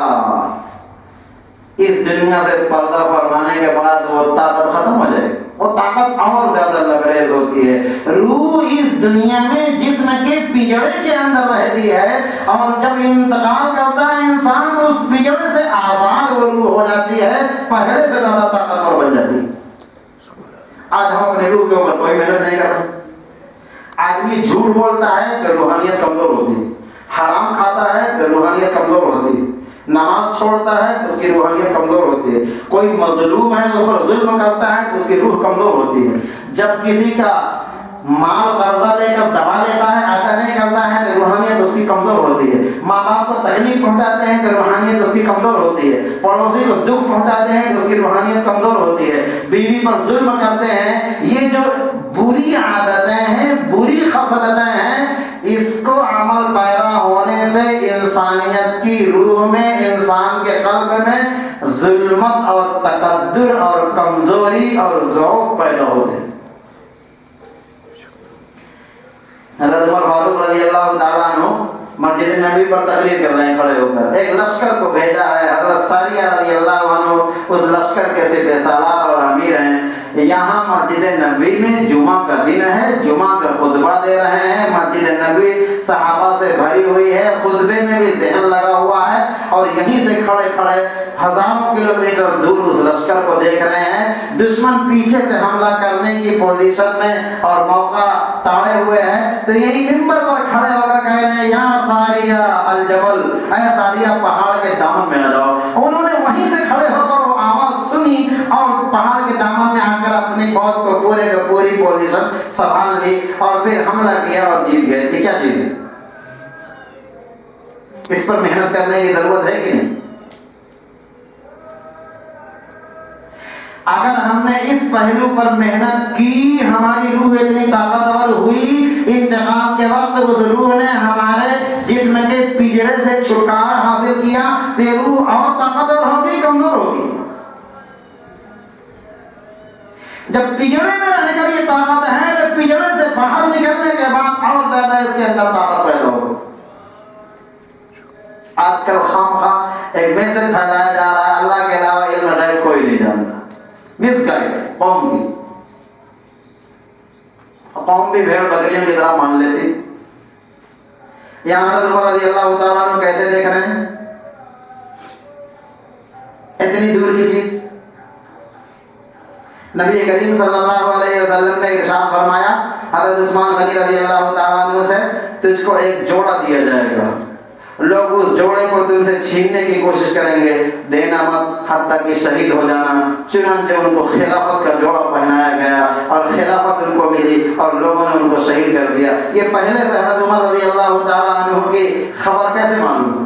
اس دنیا سے پردہ فرمانے کے بعد وہ طاقت ختم ہو جائے؟ وہ طاقت اور زیادہ لبریز ہوتی ہے۔ روح اس دنیا میں جسم کے پجڑے کے اندر رہتی ہے، اور جب انتقال کرتا ہے انسان تو اس پجڑے سے آزاد وہ روح ہو جاتی ہے، پہلے سے زیادہ طاقتور بن جاتی ہے۔ آج ہم اپنے روح کے اوپر کوئی محنت نہیں کر رہے۔ آدمی جھوٹ بولتا ہے تو روحانیت کمزور ہوتی ہے، حرام کھاتا ہے تو روحانیت کمزور ہوتی ہے، نماز چھوڑتا ہے تو اس کی روحانیت کمزور ہوتی ہے، کوئی مظلوم ہے اس پر ظلم کرتا ہے تو اس کی روح کمزور ہوتی ہے۔ جب کسی کا مال قرضہ لے کر دبا لیتا ہے، ادا نہیں کرتا ہے تو روحانیت اس کی کمزور ہوتی ہے۔ ماں باپ کو تکلیف پہنچاتے ہیں تو روحانیت اس کی کمزور ہوتی ہے۔ پڑوسی کو دکھ پہنچاتے ہیں تو اس کی روحانیت کمزور ہوتی ہے۔ بیوی پر ظلم کرتے ہیں، یہ جو بری عادتیں ہیں، بری خصلتیں ہیں، اس کو عمل پیرا ہونے سے انسانیت کی روح میں، انسان کے قلب میں ظلمت اور تکبر اور کمزوری اور ضعف پیدا ہوتے ہیں۔ حضرت عمر فاروق رضی اللہ تعالیٰ عنہ مسجد نبی پر تقریر کر رہے ہیں کھڑے ہو کر، ایک لشکر کو بھیجا ہے، حضرت ساریہ رضی اللہ عنہ اس لشکر کے سپہ سالار اور امیر ہیں۔ یہاں مسجد نبی میں جمعہ کا دن ہے، جمعہ کا خطبہ دے رہے ہیں، مسجد نبی صحابہ سے بھری ہوئی ہے، خطبے میں بھی ذہن لگا ہوا ہے، اور یہیں سے کھڑے کھڑے ہزاروں کلومیٹر دور اس لشکر کو دیکھ رہے ہیں۔ دشمن پیچھے سے حملہ کرنے کی پوزیشن میں اور موقع تاڑے ہوئے ہیں، تو یہی منبر پر کھڑے ہو کر کہہ رہے ہیں یا ساریہ الجبل، اے ساریہ پہاڑ کے دامن میں آ جاؤ۔ انہوں نے وہیں سے کھڑے ہو کر وہ آواز سنی اور پہاڑ کے دامن میں آ کر اپنی فوج کو پورے کا پوری پوزیشن سنبھال لی اور پھر حملہ کیا اور جیت گئے۔ یہ کیا چیز ہے؟ اس پر محنت کرنے کی ضرورت ہے کہ نہیں؟ اگر ہم نے اس پہلو پر محنت کی، ہماری روح اتنی طاقتور ہوئی، انتقال کے وقت اس روح نے ہمارے جسم کے پجڑے سے چھٹکارا حاصل کیا، تو یہ روح اور طاقتور ہوگی کمزور ہوگی؟ جب پجڑے میں رہ کر یہ طاقت ہے تو پجڑے سے باہر نکلنے کے بعد اور زیادہ اس کے اندر طاقت پیدا ہوگی۔ آج کل خام خواہ ایک میسج پھیلایا جا رہا ہے اللہ کے علاوہ علم غیب کوئی نہیں جانتا، مس گائیڈ قوم کی، قوم بھی بھیڑ بکری مریم کی طرح مان لیتی. یہاں حضرت عمر رضی اللہ تعالیٰ عنہ کیسے دیکھ رہے ہیں اتنی دور کی چیز. نبی کریم صلی اللہ علیہ وسلم نے ارشاد فرمایا حضرت عثمان غنی رضی اللہ تعالیٰ عنہ سے تجھ کو ایک جوڑا دیا جائے گا, لوگ اس جوڑے کو تم سے چھیننے کی کوشش کریں گے, دینا مت حتیٰ کہ شہید ہو جانا. چنانچہ ان کو خلافت کا جوڑا پہنایا گیا اور خلافت ان کو ملی اور لوگوں نے ان کو شہید کر دیا. یہ پہلے سے حضرت عمر رضی اللہ تعالیٰ عنہ کی خبر کیسے معلوم؟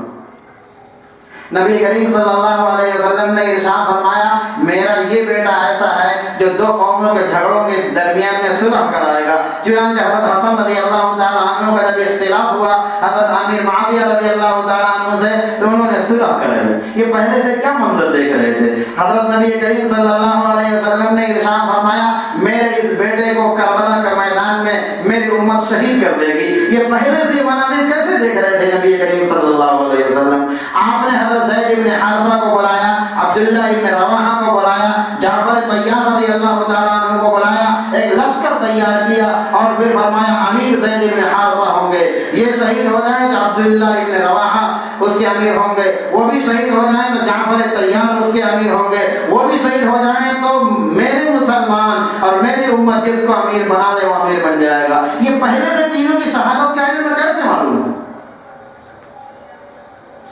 نبی کریم صلی اللہ علیہ وسلم نے ارشاد فرمایا میرا یہ بیٹا ایسا ہے جو دو قوموں کے جھگڑوں کے درمیان میں صلح کرائے گا. چنانچہ حضرت حسن رضی اللہ تعالیٰ عنہ کا جب اختلاف ہوا حضرت امیر معاویہ رضی اللہ تعالیٰ عنہ سے تو انہوں نے صلح کرائی. یہ پہلے سے کیا منظر دیکھ رہے تھے؟ حضرت نبی کریم صلی اللہ علیہ وسلم نے ارشاد فرمایا میرے اس بیٹے کو کربلا کے میدان میں میری امت شہید کر دے گی. یہ پہلے سے مناظر کیسے دیکھ رہے تھے نبی کریم صلی اللہ علیہ وسلم؟ آپ نے حضرت زید بن حارثہ کو بلایا, عبداللہ بن رواحہ کو بلایا, جعفر طیار رضی اللہ تعالیٰ عنہ کو بلایا, ایک لشکر تیار کیا اور پھر فرمایا امیر زید بن حارثہ ہوں گے, یہ شہید ہو جائیں تو عبداللہ بن رواحہ اس کے امیر ہوں گے, وہ بھی شہید ہو جائیں تو جعفر طیار اس کے امیر ہوں گے, وہ بھی شہید ہو جائیں تو میرے مسلمان اور میری امت جس کو امیر بنا لے وہ امیر بن جائے گا. یہ پہلے سے تینوں کی شہادت کے علم میں کیسے معلوم ہے؟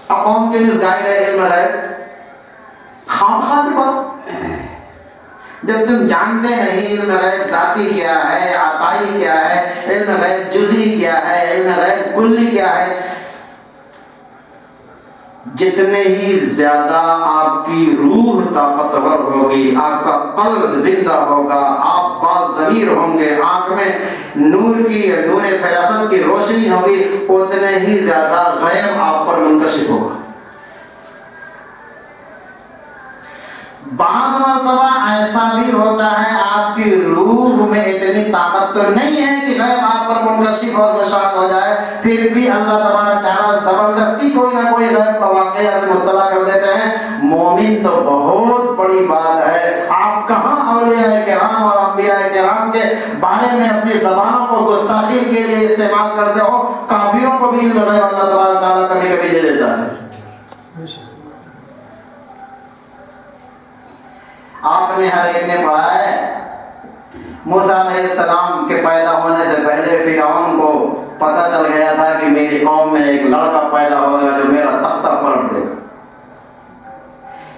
اب قوم کے لیے گائیڈ ہے علم غیب خواہ کی بات. جب تم جانتے نہیں علم غیب ذاتی کیا ہے, عطائی کیا ہے, علم غیب جزئی کیا ہے, علم غیب کلی کیا ہے, جتنے ہی زیادہ آپ کی روح طاقتور ہوگی, آپ کا قلب زندہ ہوگا, آپ باضمیر ہوں گے, آنکھ میں نور کی نور فراست کی روشنی ہوگی, اتنے ہی زیادہ غیب آپ پر منکشف ہوگا. بعض مرتبہ ایسا بھی ہوتا ہے آپ کی روح میں اتنی طاقت تو نہیں ہے کہ غیب آپ پر منکشف اور مشاہد ہو جائے, پھر بھی اللہ تبارک تعالیٰ زبردستی کوئی نہ کوئی غیب کا واقعہ سے مطلع کر دیتے ہیں. مومن تو بہت بڑی بات ہے. آپ کہاں اولیاء کرام اور انبیاء کرام کے بارے میں اپنی زبانوں کو گستاخی کے لیے استعمال کرتے ہو, کافروں کو بھی علم غیب اللہ تبارک تعالیٰ کبھی کبھی دے دیتا ہے. آپ نے ہر ایک نے پڑھا ہے موسیٰ علیہ السلام کے پیدا ہونے سے پہلے فرعون کو پتہ چل گیا تھا کہ میری قوم میں ایک لڑکا پیدا ہوگا جو میرا تختہ پلٹ دے گا.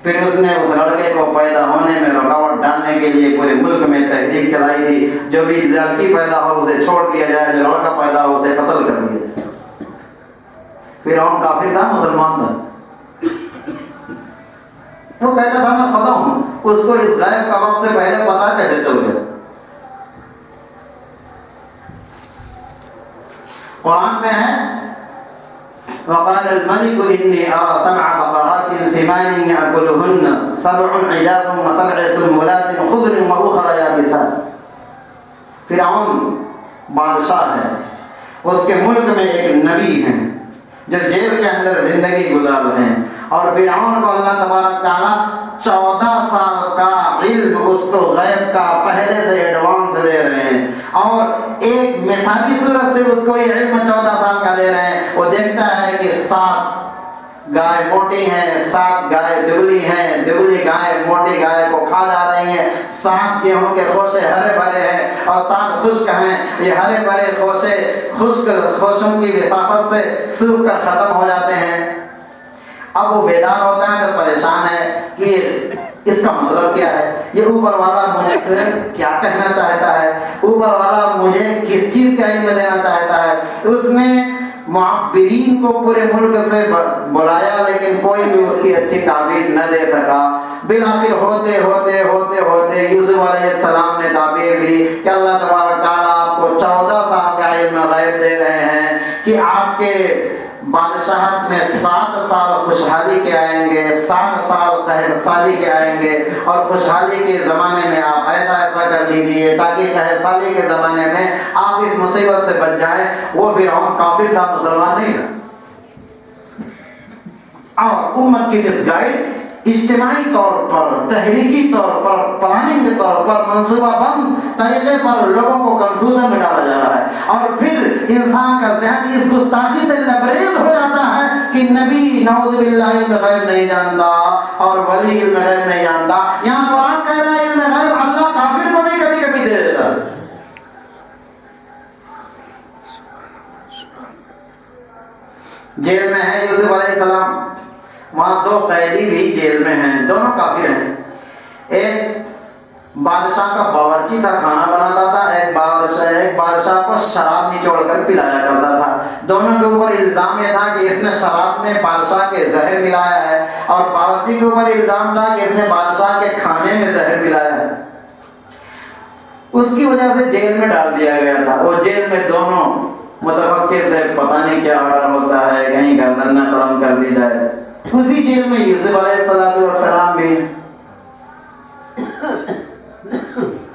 پھر اس نے اس لڑکے کو پیدا ہونے میں رکاوٹ ڈالنے کے لیے پورے ملک میں تحریک چلائی تھی, جو بھی لڑکی پیدا ہو اسے چھوڑ دیا جائے, جو لڑکا پیدا ہو اسے قتل کر دیا جائے. فرعون کافر تھا مسلمان تھا؟ وہ کہتا تھا میں خدا ہوں. اس کو اس غیب کا وقت سے پہلے پتا کیسے چل گیا؟ قرآن میں ہے وقال الملك إني أرى 7 بقرات سمان يأكلهن 7 عجاف و7 سنبلات خضر وأخرى يابسات. فرعون بادشاہ ہے, اس کے ملک میں ایک نبی ہیں جو جیل کے اندر زندگی گزار رہے ہیں, اور فرعون کو اللہ تبارک تعالیٰ 14 سال کا علم اس کو غیب کا پہلے سے ایڈوانس دے رہے ہیں, اور ایک مثالی صورت سے اس کو یہ علم 14 سال کا دے رہے ہیں. وہ دیکھتا ہے کہ 7 گائے موٹی ہیں, 7 گائے دبلی ہیں, دبلی گائے موٹی گائے کو کھا جا رہی ہیں, 7 گیہوں کے خوشے ہرے بھرے ہیں اور 7 خشک ہیں. یہ ہرے بھرے خوشے خوشوں کی وساست سے سوکھ کر ختم ہو جاتے ہیں. اب وہ بیدار ہوتا ہے تو پریشان ہے کہ اس کا مطلب کیا ہے, یہ اوپر والا مجھے سے کیا کہنا چاہتا ہے, اوپر والا مجھے کس چیز کا علم دینا چاہتا ہے. اس نے معبرین کو پورے ملک سے بلایا لیکن کوئی بھی اس کی اچھی تعبیر نہ دے سکا. بالآخر ہوتے ہوتے ہوتے ہوتے یوسف علیہ السلام نے تعبیر دی کہ اللہ تبارک تعالیٰ آپ کو 14 سال کا علم غیب دے رہے ہیں کہ آپ کے بادشاہت میں 7 سال خوشحالی کے آئیں گے, 7 سال قہر سالی کے آئیں گے, اور خوشحالی کے زمانے میں آپ ایسا ایسا کر لیجیے تاکہ قہر سالی کے زمانے میں آپ اس مصیبت سے بچ جائیں. وہ فرعون کافر تھا, مسلمان نہیں تھا. اور امت کی مس گائیڈ اجتماعی طور پر، تحریکی طور پر، پلاننگ کے طور پر، منصوبہ بند طریقے پر لوگوں کو کنفیوژن میں ڈالا جا رہا ہے، اور پھر انسان کا ذہن اس گستاخی سے لبریز ہو جاتا ہے کہ نبی نعوذ باللہ علم غیب نہیں جانتا اور ولی علم غیب نہیں جانتا۔ یہاں قرآن کہہ رہا ہے علم غیب اللہ کافر کو بھی کبھی کبھی دے دیتا ہے۔ جیل میں ہے یوسف علیہ السلام، وہاں دو قیدی بھی جیل میں ہیں، دونوں کافر ہیں۔ ایک بادشاہ کا باورچی تھا، کھانا بناتا تھا، ایک بادشاہ کو شراب نچوڑ کر پلایا کرتا تھا۔ دونوں کے اوپر الزام یہ تھا کہ اس نے شراب میں بادشاہ کے زہر ملایا ہے، اور باورچی کے اوپر الزام تھا کہ اس نے بادشاہ کے کھانے میں زہر ملایا ہے۔ اس کی وجہ سے جیل میں ڈال دیا گیا تھا۔ وہ جیل میں دونوں متفکر تھے، پتہ نہیں کیا آرڈر ہوتا ہے، کہیں گردن نہ قلم کر دی جائے۔ اسی جیل میں یوسف علیہ السلام بھی ہیں۔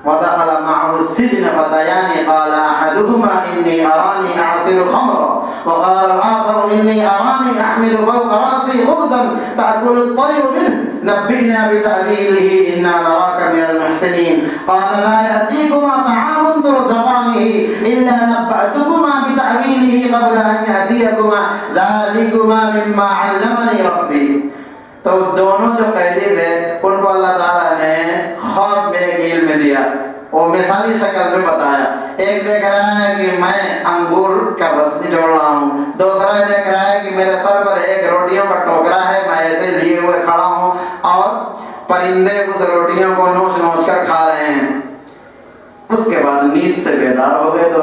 وَدَخَلَ مَعَهُ السِّجْنَ فَتَيَانِ قَالَ أَحَدُهُمَا إِنِّي أَرَانِي أَعْصِرُ الْخَمْرَ وَقَالَ الْآخَرُ إِنِّي أَرَانِي أَحْمِلُ فَوْقَ رَأْسِي خُبْزًا تَأْكُلُ الطَّيْرُ مِنْهُ نَبِّئْنَا بِتَأْوِيلِهِ إِنَّا نَرَاكَ مِنَ الْمُحْسِنِينَ قَالَ لَا يَأْتِيكُمَا طَعَامٌ تُرْزَقَانِهِ إِلَّا نَبَّأْتُكُمَا بِتَأْوِيلِهِ قَبْلَ أَنْ يَأْتِيَكُمَا ذَلِكُمَا مِمَّا عَلَّمَنِي رَبِّي۔ تو دونوں جو قیدی تھے ان کو اللہ تعالیٰ نے خواب میں ایک علم دیا، وہ مثالی شکل میں بتایا۔ ایک دیکھ رہا ہے کہ میں انگور کا رس نچوڑ رہا ہوں، دوسرا دیکھ رہا ہے کہ میرے سر پر ایک روٹیوں کا ٹوکرا ہے، میں ایسے لیے ہوئے کھڑا ہوں اور پرندے اس روٹیوں کو نوچ نوچ کر کھا رہے ہیں۔ اس کے بعد نیند سے بیدار ہو گئے۔ تو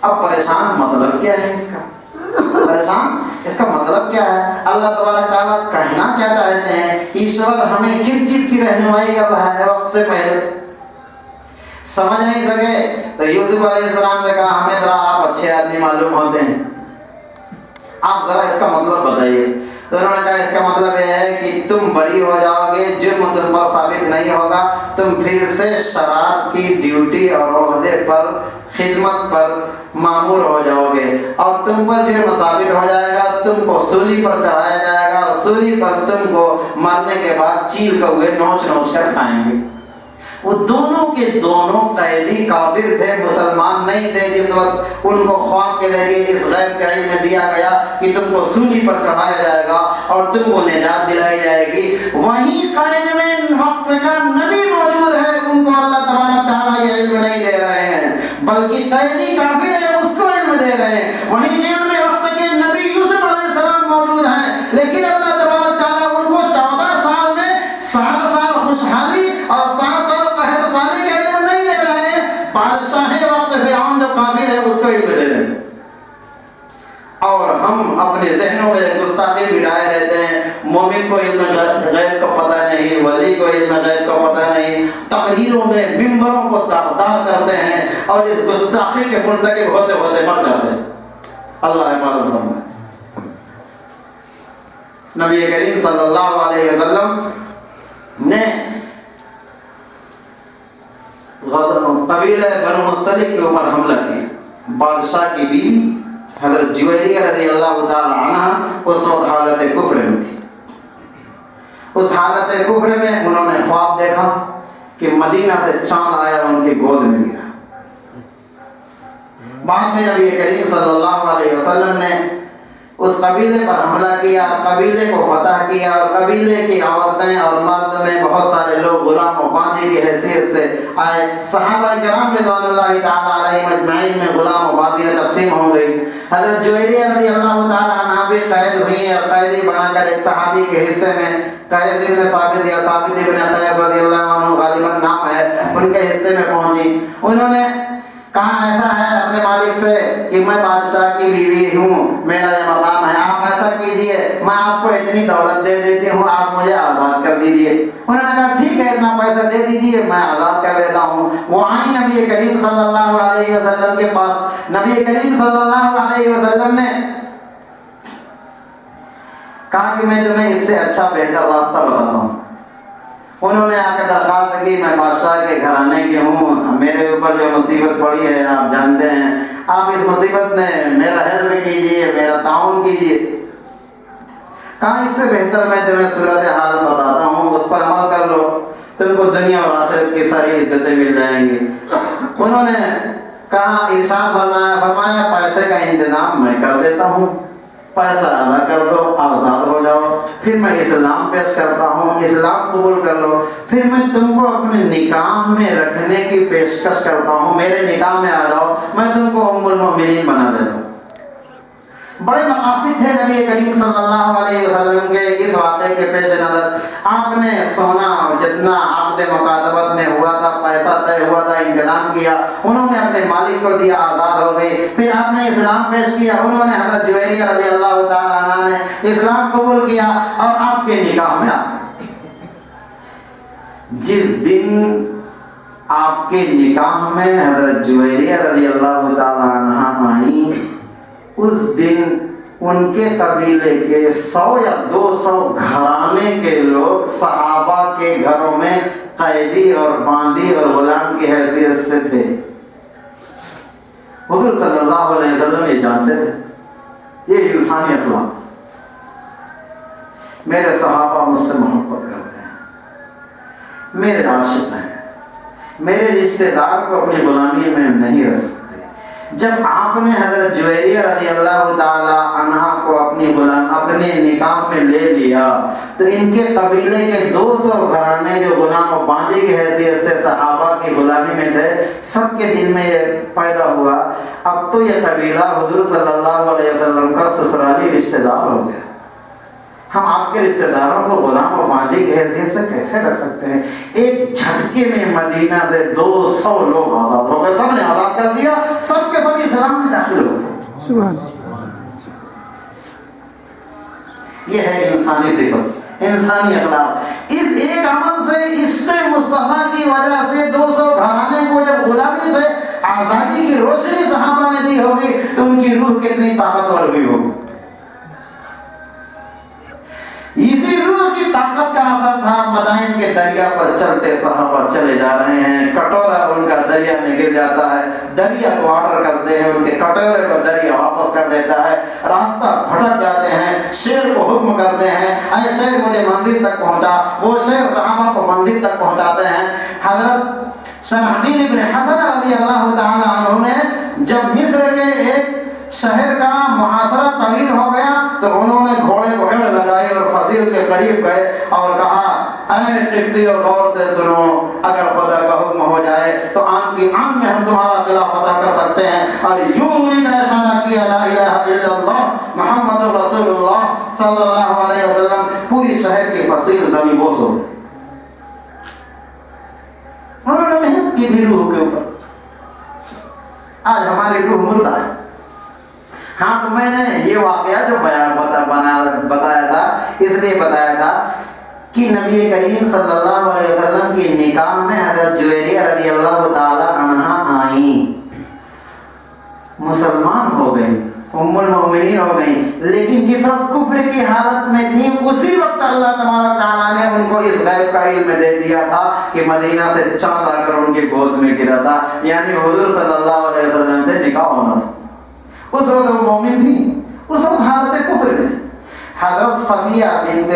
اب پریشان مطلب کیا ہے اس کا؟ پریشان اس کا مطلب کیا ہے؟ اللہ تبارک تعالیٰ کہنا کیا چاہتے ہیں؟ ایشور ہمیں کس چیز کی رہنمائی کر رہا ہے وقت سے پہلے سمجھ نہیں سکے۔ تو یوسف علیہ السلام نے کہا ہمیں ذرا آپ اچھے آدمی معلوم ہوتے ہیں، آپ ذرا اس کا مطلب بتائیے۔ تو انہوں نے کہا اس کا مطلب یہ ہے کہ تم بری ہو جاؤ گے، جرم تم پر ثابت نہیں ہوگا، تم پھر سے شراب کی ڈیوٹی اور عہدے پر، خدمت پر مامور ہو جاؤ گے، اور تم پر جرم ثابت ہو جائے گا، تم کو سولی پر چڑھایا جائے گا، اور سولی پر تم کو مرنے کے بعد چیل کوے نوچ نوچ کر کھائیں گے۔ وہ دونوں کے دونوں قیدی کافر تھے، مسلمان نہیں تھے۔ جس وقت ان کو خواب کے ذریعے اس غیب کا علم دیا گیا کہ تم کو سولی پر چڑھایا جائے گا اور تم کو نجات دلائی جائے گی، وہیں قید میں وقت کا نبی موجود ہے، ان کو اللہ تبارک تعالیٰ یہ علم نہیں دے رہے ہیں، بلکہ قیدی کافر ہے اس کو علم دے رہے ہیں۔ وہیں جیل میں وقت کے نبی یوسف علیہ السلام موجود ہیں، لیکن اللہ تبارک تعالیٰ ان کو 14 سال میں 7 سال خوشحالی اور 7 سال قہر سالی کا علم نہیں دے رہے ہیں۔ بادشاہ وقت فرعون جو کافر ہے اس کو علم دے رہے ہیں، اور ہم اپنے ذہنوں میں گستاخی بٹھائے رہتے ہیں۔ مومن کو علم غیب کا پتہ نہیں، ولی کو علم غیب کا پتہ نہیں، تقریروں میں ممبروں کو داغدار کرتے ہیں اور اس گستاخی کے مرتکب ہوتے ہوتے مر جاتے ہیں۔ اللہ حفاظت فرمائے۔ نبی کریم صلی اللہ علیہ وسلم نے قبیلہ بنو مستلق کے اوپر حملہ کیا۔ بادشاہ کی بیوی حضرت جویریہ رضی اللہ تعالی عنہ اس وقت حالت کفر میں تھی۔ اس حالت کفر میں انہوں نے خواب دیکھا کہ مدینہ سے چاند آیا، ان کی گود میں گرا۔ بعد میں نبی کریم صلی اللہ علیہ وسلم نے اس قبیلے پر حملہ کیا، قبیلے کو فتح کیا، اور قبیلے کی عورتیں اور مرد میں بہت سارے لوگ غلام و باندی کی حیثیت سے آئے۔ صحابہ کرام رضوان اللہ تعالیٰ علیہم اجمعین میں غلام و باندیاں تقسیم ہو گئی۔ حضرت جویریہ رضی اللہ تعالیٰ عنہ بھی قید ہوئی اور قیدی بنا کر ایک صحابی کے حصے میں قیس ابن ثابت یا ثابت ابن قیس رضی اللہ عنہ غالباً نام ہے، ان کے حصے میں پہنچی۔ انہوں نے کہا ایسا ہے اپنے مالک سے کہ میں بادشاہ کی بیوی ہوں، میرا یہ مقام ہے، آپ ایسا کیجئے، میں آپ کو اتنی دولت دے دیتی ہوں، آپ مجھے آزاد کر دیجئے۔ انہوں نے کہا ٹھیک ہے، اتنا پیسہ دے دیجئے، میں آزاد کر دیتا ہوں۔ وہ آئی نبی کریم صلی اللہ علیہ وسلم کے پاس۔ نبی کریم صلی اللہ علیہ وسلم نے کہا کہ میں تمہیں اس سے اچھا بہتر راستہ بتاتا ہوں۔ انہوں نے آ کے درخواست کی میں بادشاہ کے گھرانے کی ہوں، میرے اوپر جو مصیبت پڑی ہے آپ جانتے ہیں، آپ اس مصیبت میں میرا ہیلپ کیجیے، میرا تعاون کیجیے۔ کہا اس سے بہتر میں تمہیں صورتحال بتاتا ہوں، اس پر عمل کر لو، تم کو دنیا اور آخرت کی ساری عزتیں مل جائیں گی۔ انہوں نے کہا، ارشاد فرمایا پیسے کا انتظام میں کر دیتا ہوں، پیسہ ادا کر دو، آزاد ہو جاؤ، پھر میں اسلام پیش کرتا ہوں، اسلام قبول کر لو، پھر میں تم کو اپنے نکاح میں رکھنے کی پیشکش کرتا ہوں، میرے نکاح میں آ جاؤ، میں تم کو ام المؤمنین بنا دیتا ہوں۔ بڑے مقاصد تھے نبی کریم صلی اللہ علیہ وسلم کے اس واقعے کے پیش نظر۔ آپ نے سونا جتنا عقد مکاتبت میں ہوا تھا، پیسہ طے ہوا تھا، انتظام کیا، انہوں نے اپنے مالک کو دیا، آزاد ہو گئی۔ پھر آپ نے اسلام پیش کیا، انہوں نے حضرت جویریہ رضی اللہ تعالیٰ عنہ نے اسلام قبول کیا اور آپ کے نکاح میں آ گئے۔ جس دن آپ کے نکاح میں حضرت جویریہ رضی اللہ تعالیٰ عنہ آئیں، اس دن ان کے قبیلے کے 100 یا 200 گھرانے کے لوگ صحابہ کے گھروں میں قیدی اور باندی اور غلام کی حیثیت سے تھے۔ حضور صلی اللہ علیہ وسلم یہ جانتے تھے یہ انسانی اخلاق۔ میرے صحابہ مجھ سے محبت کرتے ہیں، میرے عاشق ہیں، میرے رشتہ دار کو اپنی غلامی میں نہیں رکھ سکتے۔ جب آپ نے حضرت جویریہ رضی اللہ تعالی عنہ کو اپنے نکاح میں لے لیا تو ان کے قبیلے کے 200 گھرانے جو غلام و باندی کی حیثیت سے صحابہ کی غلامی میں تھے، سب کے دل میں یہ پیدا ہوا، اب تو یہ قبیلہ حضور صلی اللہ علیہ وسلم کا سسرالی رشتہ دار ہو گیا، ہم آپ کے رشتہ داروں کو غلام و باندی کی حیثیت سے کیسے رکھ سکتے ہیں؟ ایک جھٹکے میں مدینہ سے 200 لوگ آزاد ہو گئے، سب نے آزاد کر دیا، سب کے سب اسلام میں داخل ہو گئے۔ سبحان یہ ہے انسانی صفت، انسانی اخلاق۔ اس ایک عمل سے، عشق مصطفیٰ کی وجہ سے 200 گھرانے کو جب غلامی سے آزادی کی روشنی صحابہ نے دی ہوگی تو ان کی روح کتنی طاقتور ہوئی ہوگی۔ اسی روح کی طاقت کا اثر تھا، مدائن کے دریا پر چلتے صحابہ چلے جا رہے ہیں، کٹورا ان کا دریا میں گر جاتا ہے، دریا کو آرڈر کرتے ہیں، ان کے کٹورے کو دریا واپس کر دیتا ہے، راستہ بھٹک جاتے ہیں، شیر کو حکم کرتے ہیں، اے شیر مجھے منزل تک پہنچا، وہ شیر صحابہ کو منزل تک پہنچاتے ہیں۔ حضرت شرحبیل ابن حسن رضی اللہ تعالی عنہ نے جب مصر کے ایک شہر کا محاصرہ طویل ہو گیا تو انہوں نے گھوڑے کو اڑ لگائی اور فصیل کے قریب گئے اور کہا، اے قبطیوں غور سے سنو، اگر خدا کا حکم ہو جائے تو آن کی آن میں ہم تمہارا قلعہ فتح کر سکتے ہیں۔ اور یوں انہوں نے اشارہ کیا، لا الہ الا اللہ محمد رسول اللہ صلی اللہ علیہ وسلم، پوری شہر کی فصیل زمین بوس ہو گئی۔ انہوں نے محنت کی تھی روح کے اوپر، آج ہماری روح مردہ ہے۔ ہاں تو میں نے یہ واقعہ جو بتایا تھا اس لیے بتایا تھا کہ نبی کریم صلی اللہ علیہ وسلم کی نکاح میں حضرت جویریہ رضی اللہ تعالی عنہ آئیں، مسلمان ہو گئی، ام المؤمنین ہو گئی، لیکن جس وقت کفر کی حالت میں تھی اسی وقت اللہ تبارک تعالیٰ نے ان کو اس غیب کا علم دے دیا تھا کہ مدینہ سے چاند آ کر ان کی گود میں گرا تھا، یعنی حضور صلی اللہ علیہ وسلم سے نکاح ہونا تھا۔ اس وقت وہ مومن تھی، اس وقت حالت کفر میں۔ حضرت صفیہ بنت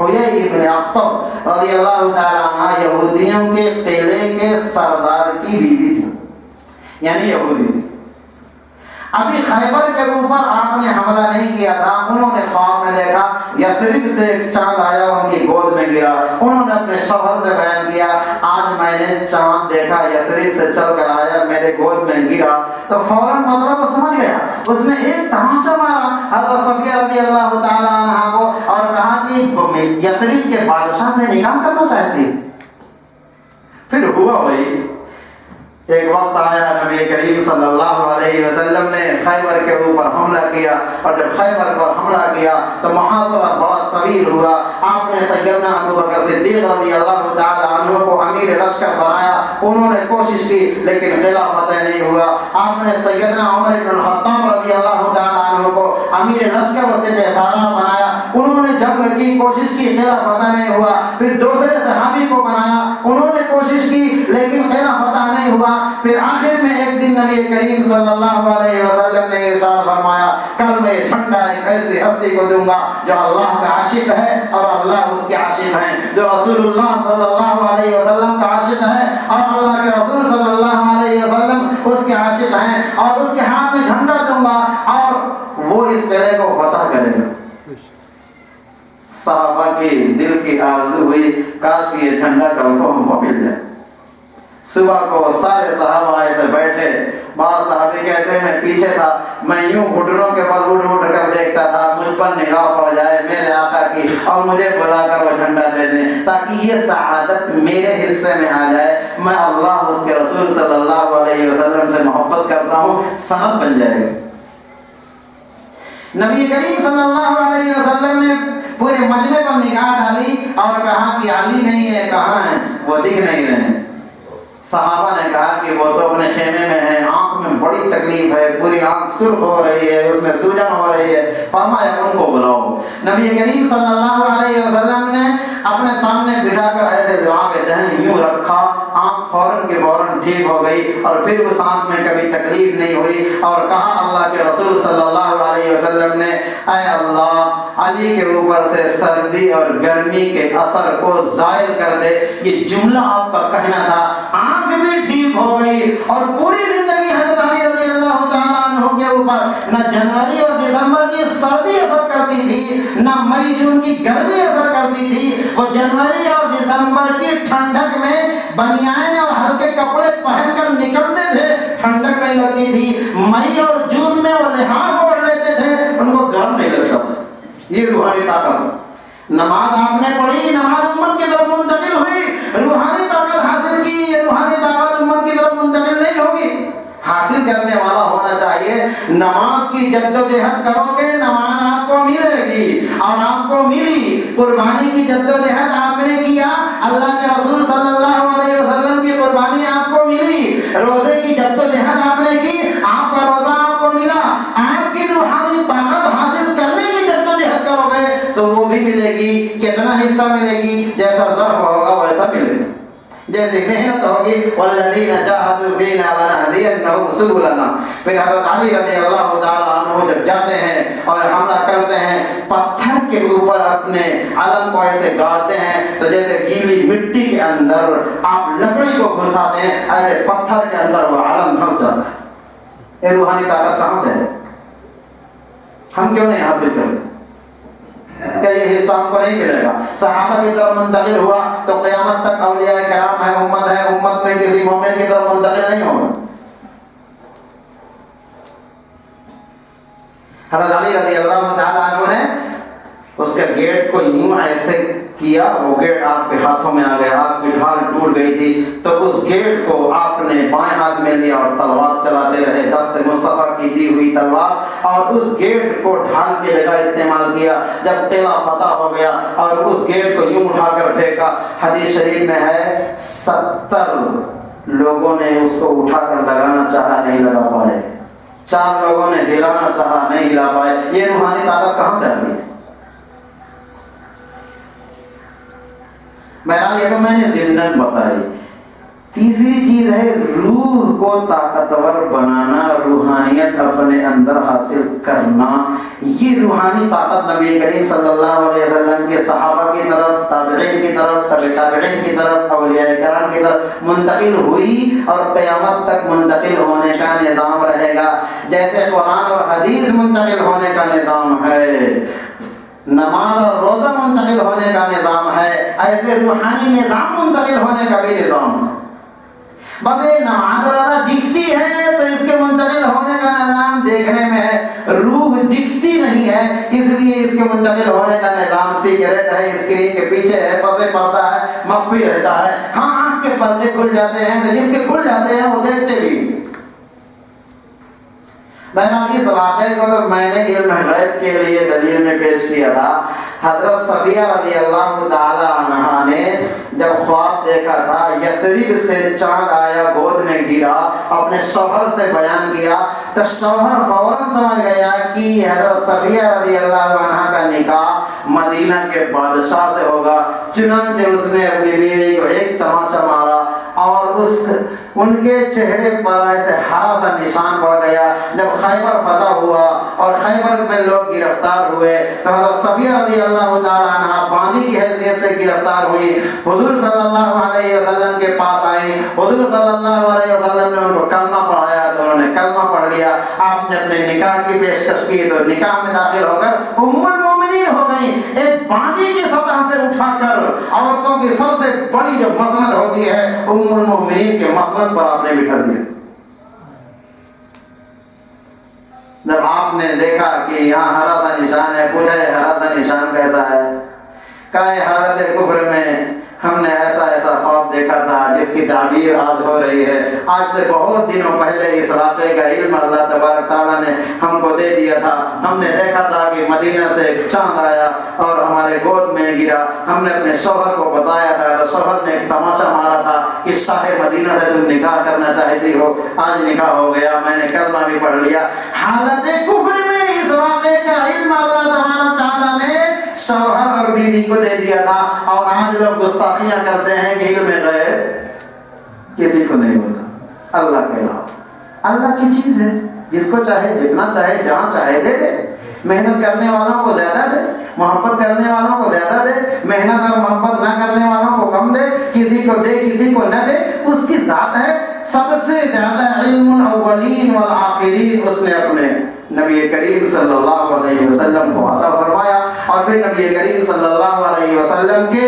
حیی بن اخطب رضی اللہ تعالی عنہ یہودیوں کے قلعے کے سردار کی بیوی تھی، یعنی یہودی تھی۔ ابھی خیبر کے اوپر آپ نے حملہ نہیں کیا تھا، انہوں نے خواب میں دیکھا یثرب سے ایک چاند آیا، ان کی گود میں گرا، انہوں نے اپنے شوہر سے بیان کیا، آج میں نے چاند دیکھا، یثرب سے چل کر آیا، میرے گود میں گرا۔ تو فوراً مطلب وہ سمجھ گیا، اس نے ایک تماچا مارا حضرت صفیہ رضی اللہ تعالی عنہ کو اور کہا کہ یثرب کے بادشاہ سے نکاح کرنا چاہتی۔ پھر ہوا وہی، ایک وقت آیا نبی کریم صلی اللہ علیہ وسلم نے خیبر کے اوپر حملہ کیا، اور جب خیبر پر حملہ کیا تو محاصرہ بڑا طویل ہوا۔ آپ نے سیدنا ابوبکر صدیق رضی اللہ تعالی عنہ کو امیر لشکر بنایا، انہوں نے کوشش کی لیکن قلعہ فتح نہیں ہوا۔ آپ نے سیدنا عمر بن الخطاب رضی اللہ تعالی عنہ کو امیر لشکر و سپہ سالار بنایا، انہوں نے جنگ کی کوشش کی, قلعہ فتح نہیں ہوا. پھر دوسرے صحابی کو بنایا, انہوں نے کوشش کی لیکن قلعہ فتح نہیں ہوا. پھر آخر میں ایک دن نبی کریم صلی اللہ علیہ وسلم نے ارشاد فرمایا, کل میں یہ جھنڈا ایک ایسی ہستی کو دوں گا جو اللہ کا عاشق ہے اور اللہ اس کے عاشق ہیں, جو رسول اللہ صلی اللہ علیہ وسلم کا عاشق ہے اور اللہ کے رسول صلی اللہ علیہ وسلم اس کے عاشق ہیں, اور اس کے ہاتھ میں جھنڈا دوں گا اور وہ اس قلعے کو فتح کرے گا. صحابہ کی دل کی آرزو ہوئی کاش کہ یہ جھنڈا کل کو ہم کو مل جائے. صبح کو سارے صحابہ ایسے بیٹھے, بعض صحابی کہتے ہیں میں پیچھے تھا, میں یوں گھٹنوں کے بل اٹھ اٹھ کر دیکھتا تھا مجھ پر نگاہ پڑ جائے میرے آقا کی اور مجھے بلا کر وہ جھنڈا دے دیں تاکہ یہ سعادت میرے حصے میں آ جائے. میں اللہ اس کے رسول صلی اللہ علیہ وسلم سے محبت کرتا ہوں, سند بن جائے گی. نبی کریم صلی اللہ علیہ وسلم نے پورے مجمع پر نگاہ ڈالی اور کہا کہ علی نہیں ہے, کہاں ہیں, وہ دکھ نہیں رہے. صحابہ نے کہا کہ وہ تو اپنے خیمے میں ہیں, آنکھ میں بڑی تکلیف ہے, پوری آنکھ سرخ ہو رہی ہے, اس میں سوجن ہو رہی ہے. فرمایا ان کو بلاؤ. نبی کریم صلی اللہ علیہ وسلم نے اپنے سامنے بٹھا کر ایسے لعاب دہن یوں رکھا, آنکھ فوراً کی فوراً ٹھیک ہو گئی اور پھر اس آنکھ میں کبھی تکلیف نہیں ہوئی. اور کہا اللہ کے رسول صلی اللہ علیہ وسلم نے, اے اللہ علی کے اوپر سے سردی اور گرمی کے اثر کو زائل کر دے. یہ جملہ آپ کا کہنا تھا. آنکھ بھی ٹھیک ہو گئی اور پوری زندگی حضرت علی رضی اللہ تعالیٰ عنہ کے اوپر نہ جنوری اور دسمبر کی سردی اثر کرتی تھی, نہ مئی جون کی گرمی اثر کرتی تھی. وہ جنوری اور دسمبر کی ٹھنڈک میں بنیان اور ہلکے کپڑے پہن کر نکلتے تھے, ٹھنڈک نہیں لگتی تھی. مئی اور جون میں وہ لحاف اوڑھ لیتے تھے, ان کو گرم نہیں لگتا. یہ روحانی طاقت. نماز آپ نے پڑھی, نماز امت کی طرف منتقل ہوئی, روحانی طاقت حاصل کی. یہ روحانی طاقت امت کی طرف منتقل نہیں ہوگی, حاصل کرنے والا ہونا چاہیے. نماز کی جدوجہد کرو گے, نماز آپ کو ملے گی اور آپ کو ملی. قربانی کی جدوجہد آپ نے کیا, اللہ کے رسول صلی اللہ علیہ وسلم کی قربانی آپ کو ملی. روزے کی جدوجہد آپ نے کی, آپ کا روزہ آپ کو ملا. آپ کی روحانی طاقت حاصل کرنے کی جدوجہد کرو گے تو وہ بھی ملے گی. کتنا حصہ ملے گی, جیسا ضرب ہوگا ویسا ملے گا, جیسے محنت ہوگی. والذین جاہدوا فینا لنہدینہم سبلنا. پھر حضرت علی رضی اللہ تعالیٰ عنہ جب جاتے ہیں اور حملہ کرتے ہیں, پتھر کے اوپر اپنے علم کو ایسے گاڑتے ہیں تو جیسے گیلی مٹی کے اندر آپ لکڑی کو گھساتے ہیں, ایسے پتھر کے اندر وہ علم دھس جاتا ہے. یہ روحانی طاقت کہاں سے ہے, ہم کیوں نہیں حاصل کرتے؟ کہ یہ حصہ ہم کو نہیں ملے گا. صحابہ کی طرف منتقل ہوا تو قیامت تک اولیاء کرام ہے, امت میں کسی مومن کی طرف منتقل نہیں ہوگا. حضرت علی رضی اللہ تعالیٰ عنہ نے اس کے گیٹ کو یوں ایسے کیا, وہ گیٹ آپ کے ہاتھوں میں آ گیا, آپ کی ڈھال ٹوٹ گئی تھی تو اس گیٹ کو آپ نے بائیں ہاتھ میں لیا اور تلوار چلاتے رہے, دست مصطفیٰ کی دی ہوئی تلوار, اور اس گیٹ کو ڈھال کی جگہ استعمال کیا. جب قلعہ فتح ہو گیا اور اس گیٹ کو یوں اٹھا کر پھینکا, حدیث شریف میں ہے 70 لوگوں نے اس کو اٹھا کر لگانا چاہا, نہیں لگا پائے. 4 لوگوں نے ہلانا چاہا, نہیں ہلا پائے. یہ روحانی طاقت کہاں سے آ گئی؟ بہرحال یہ تو میں نے ضمناً بتائی. تیسری چیز ہے روح کو طاقتور بنانا, روحانیت اپنے اندر حاصل کرنا. یہ روحانی طاقت نبی کریم صلی اللہ علیہ وسلم کے صحابہ کی طرف, تابعین کی طرف, تابعین کی طرف, اولیاء کرام کی طرف منتقل ہوئی اور قیامت تک منتقل ہونے کا نظام رہے گا. جیسے قرآن اور حدیث منتقل ہونے کا نظام ہے, نماز اور روزہ منتقل ہونے کا نظام ہے, ایسے روحانی نظام منتقل ہونے کا بھی نظام ہے. بس یہ نماز روزہ دکھتی ہے تو اس کے منتقل ہونے کا نظام دیکھنے میں ہے, روح دکھتی نہیں ہے اس لیے اس کے منتقل ہونے کا نظام سگریٹ ہے, اسکرین کے پیچھے ہے, پسے پڑتا ہے, مخفی رہتا ہے. ہاں آنکھ کے پردے کھل جاتے ہیں تو جس کے کھل جاتے ہیں وہ دیکھتے بھی. بہرحال اس واقعے کو تو میں نے علم غیب کے لیے دلیل میں پیش کیا تھا. حضرت صفیہ رضی اللہ تعالی عنہا نے جب خواب دیکھا تھا, یثرب سے چاند آیا, گود میں گرا, اپنے شوہر سے بیان کیا تو شوہر فوراً سمجھ گیا کہ حضرت صفیہ رضی اللہ عنہا کا نکاح بادشاہ سے ہوگا۔ چنانچہ اس نے اپنی بیوی کو ایک تماچا مارا اور ان کے چہرے پر ایسے ہرا سا نشان پڑ گیا۔ جب خیبر فتح ہوا اور خیبر میں لوگ گرفتار ہوئے تو حضرت صفیہ رضی اللہ تعالیٰ عنہ باندی کی حیثیت سے گرفتار ہوئی، حضور صلی اللہ علیہ وسلم کے پاس آئی۔ حضور صلی اللہ علیہ وسلم نے ان کو کلمہ پڑھایا تو انہوں نے کلمہ پڑھ لیا۔ آپ نے اپنے نکاح کی پیشکش کی تو نکاح میں داخل ہو کر ام المومنین ہو گئی۔ ایک باندی کی سطح سے اٹھا کر عورتوں کی سب سے بڑی جو مسند ہوتی ہے ام المومنین کے مسند پر آپ نے بٹھا دیا۔ جب آپ نے دیکھا کہ یہاں ہرا سا نشان ہے، پوچھا یہ ہرا سا نشان کیسا ہے؟ کہا حالت کفر میں ہم نے ایسا ایسا خواب دیکھا تھا جس کی تعبیر آج ہو رہی ہے۔ آج سے بہت دنوں پہلے اس واقعے کا علم اللہ تبارک تعالیٰ نے ہم کو دے دیا تھا۔ ہم نے دیکھا تھا کہ مدینہ سے ایک چاند آیا اور ہمارے گود میں گرا۔ ہم نے اپنے شوہر کو بتایا تھا تو شوہر نے ایک تماچا مارا تھا کہ شاہ مدینہ سے تم نکاح کرنا چاہتی ہو، آج نکاح ہو گیا، میں نے کلمہ بھی پڑھ لیا۔ حالت کفر میں اس واقعے کا علم اللہ تبارک تعالیٰ نے شوہر اور بیوی کو دے دیا تھا، اور آج لوگ گستاخیاں کرتے ہیں کہ علم غیب کسی کو نہیں ہوتا، اللہ کے علاوہ۔ اللہ کی چیز ہے، جس کو چاہے جتنا چاہے جہاں چاہے دے دے۔ محنت کرنے والوں کو زیادہ دے، محبت کرنے والوں کو زیادہ دے، محنت اور محبت نہ کرنے والوں کو کم دے، کسی کو دے کسی کو نہ دے، اس کی ذات ہے۔ سب سے زیادہ علم الاولین والآخرین اس نے اپنے نبی کریم صلی اللہ علیہ وسلم کو عطا فرمایا، اور پھر نبی کریم صلی اللہ علیہ وسلم کے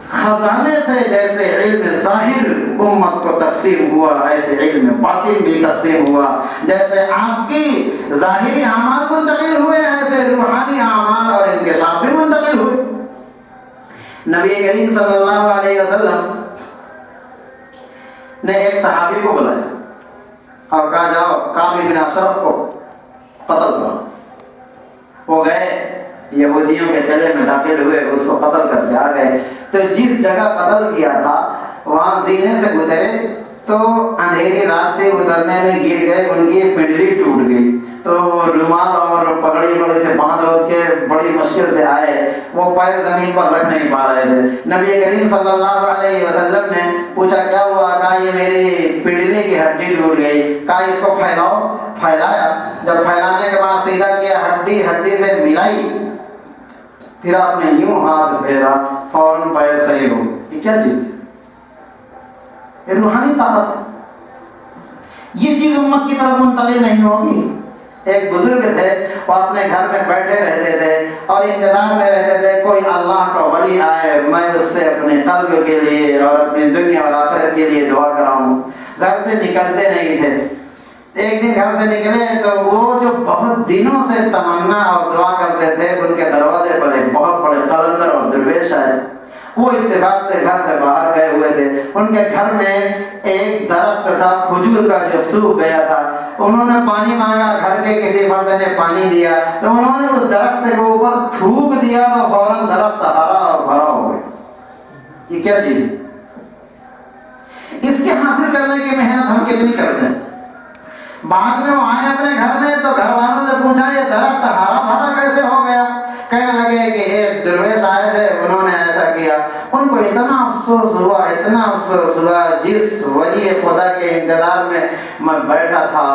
خزانے سے جیسے علم ظاہر امت کو تقسیم ہوا، ایسے علم باطن بھی تقسیم ہوا۔ جیسے آپ کی ظاہری اعمال منتقل ہوئے، ایسے روحانی اعمال اور انکشاف بھی منتقل ہوئے۔ نبی کریم صلی اللہ علیہ وسلم نے ایک صحابی کو بلایا اور کہا جاؤ کعب بن اشرف کو قتل کرو۔ وہ گئے، یہودیوں کے قلعے میں داخل ہوئے، اس کو قتل کر کے آ گئے۔ تو جس جگہ قتل کیا تھا وہاں زینے سے گزرے تو اندھیری رات تھی، گزرنے میں گر گئے، ان کی پنڈلی ٹوٹ گئی۔ تو رومال اور پگڑی بڑے سے باندھ کے بڑی مشکل سے آئے، وہ پیر زمین پر رکھ نہیں پا رہے تھے۔ نبی کریم صلی اللہ علیہ وسلم نے پوچھا کیا ہوا؟ کہا یہ میری پنڈلی کی ہڈی ٹوٹ گئی۔ کہا اس کو پھیلاؤ۔ پھیلایا، جب پھیلانے کے بعد سیدھا کیا، ہڈی ہڈی سے ملائی، پھر آپ نے یوں ہاتھ پھیرا، فوراً پیر صحیح ہو۔ یہ کیا چیز ہے؟ یہ روحانی طاقت ہے۔ یہ چیز امت کی طرف منتقل نہیں ہوگی۔ ایک بزرگ تھے، وہ اپنے گھر میں بیٹھے رہتے تھے اور انتظار میں رہتے تھے کوئی اللہ کا ولی آئے، میں اس سے اپنے قلب کے لیے اور اپنی دنیا اور آخرت کے لیے دعا کراؤں۔ گھر سے نکلتے نہیں تھے۔ ایک دن گھر سے نکلے تو وہ جو بہت دنوں سے تمنا اور دعا کرتے تھے، ان کے دروازے پر ایک بہت بڑے قلندر اور درویش آئے۔ وہ اتفاق سے گھر سے باہر گئے ہوئے تھے۔ ان کے گھر میں ایک درخت تھا کھجور کا جو سوکھ گیا تھا۔ انہوں نے پانی مانگا، گھر کے کسی مرد نے پانی دیا تو انہوں نے اس درخت کے اوپر تھوک دیا تو فوراً درخت ہرا اور بھرا ہو گیا۔ یہ کیا چیز ہے؟ اس کے حاصل کرنے کی محنت ہم کتنی کرتے ہیں؟ بعد میں وہ آئے اپنے گھر میں تو گھر والوں نے پوچھا یہ درخت ہرا بھرا کیسے ہو گیا؟ کہنے لگے کہ ایک درویش آئے تھے، انہوں نے ایسا کیا۔ ان کو اتنا افسوس ہوا، اتنا افسوس ہوا، جس ولی خدا کے انتظار میں بیٹھا تھا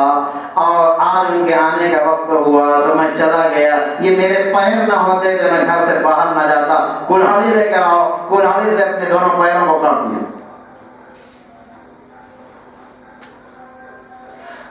اور آج ان کے آنے کا وقت ہوا تو میں چلا گیا، یہ میرے پیر نہ ہوتے تو میں گھر سے باہر نہ جاتا، کلہاڑی لے کر آؤ۔ کلہاڑی سے اپنے دونوں پیروں کو کاٹ دیا۔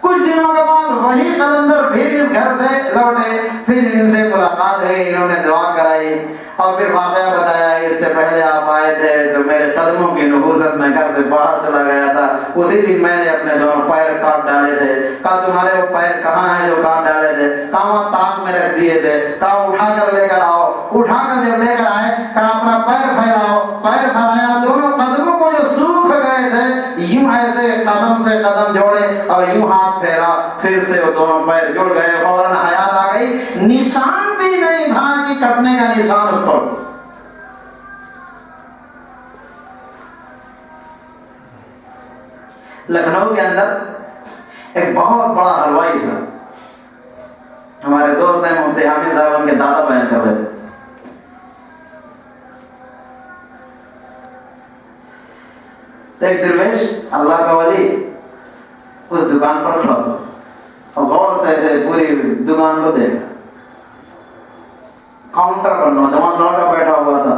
کچھ دنوں کے بعد وہی قلندر پھر اس گھر سے لوٹے، پھر ان سے ملاقات ہوئی، انہوں نے دعا کرائی اور پھر واقعہ بتایا اس سے پہلے آپ آئے تھے تو میرے قدموں کی نحوست میں گھر سے باہر چلا گیا تھا، اسی دن میں نے اپنے دونوں پیر کاٹ ڈالے تھے۔ کہا تمہارے وہ پیر کہاں ہیں جو کاٹ ڈالے تھے؟ کہا وہاں تاق میں رکھ دیے تھے۔ کہا اٹھا کر لے کر آؤ۔ اٹھا کر جب لے کر آئے کہا اپنا پیر پھیلاؤ۔ پیر پھیلایا، دونوں قدموں کو جو سوکھ گئے تھے یوں ایسے قدم سے قدم جوڑے اور یوں ہاتھ پھیرا، پھر سے وہ دونوں پیر جڑ گئے، فوراً حیات آ گئی۔ نشان بھی نہیں تھا کہ کٹنے کا نشان اس پر۔ لکھنؤ کے اندر ایک بہت بڑا حلوائی تھا، ہمارے دوست ہیں مفتی حامد صاحب، ان کے دادا بیان کر رہے تھے۔ تو ایک درویش اللہ کا ولی اس دکان پر کھڑا اور غور سے ایسے پوری دکان کو دیکھا. کاؤنٹر پر نوجوان لڑکا بیٹھا ہوا تھا.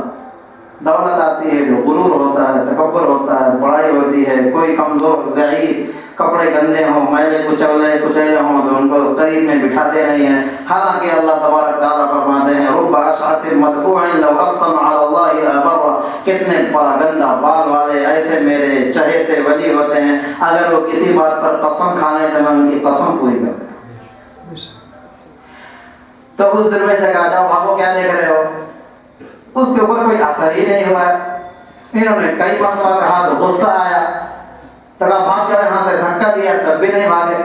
دولت آتی ہے تو غرور ہوتا ہے, تکبر ہوتا ہے, بڑائی ہوتی ہے. کوئی کمزور ضعیف, کپڑے گندے ہوں, میلے کچیلے ہوں تو ان کو قریب میں بٹھاتے نہیں ہیں. حالانکہ اللہ تبارک تعالیٰ فرماتے ہیں رب اشعث مدفوع لو اقسم علی اللہ لابر, کتنے پراگندہ بال والے ایسے میرے چہیتے ولی ہوتے ہیں, اگر وہ کسی بات پر قسم کھانے تو میں ان کی قسم پوری کر دوں. تو اس درویش نے کہا جاؤ بھاگو, کیا دیکھ رہے ہو. اس کے اوپر کوئی اثر ہی نہیں ہوا. انہوں نے کئی مرتبہ کہا تو غصہ آیا, تو کہا بھاگ جاؤ یہاں سے, دھکا دیا تب بھی نہیں بھاگے.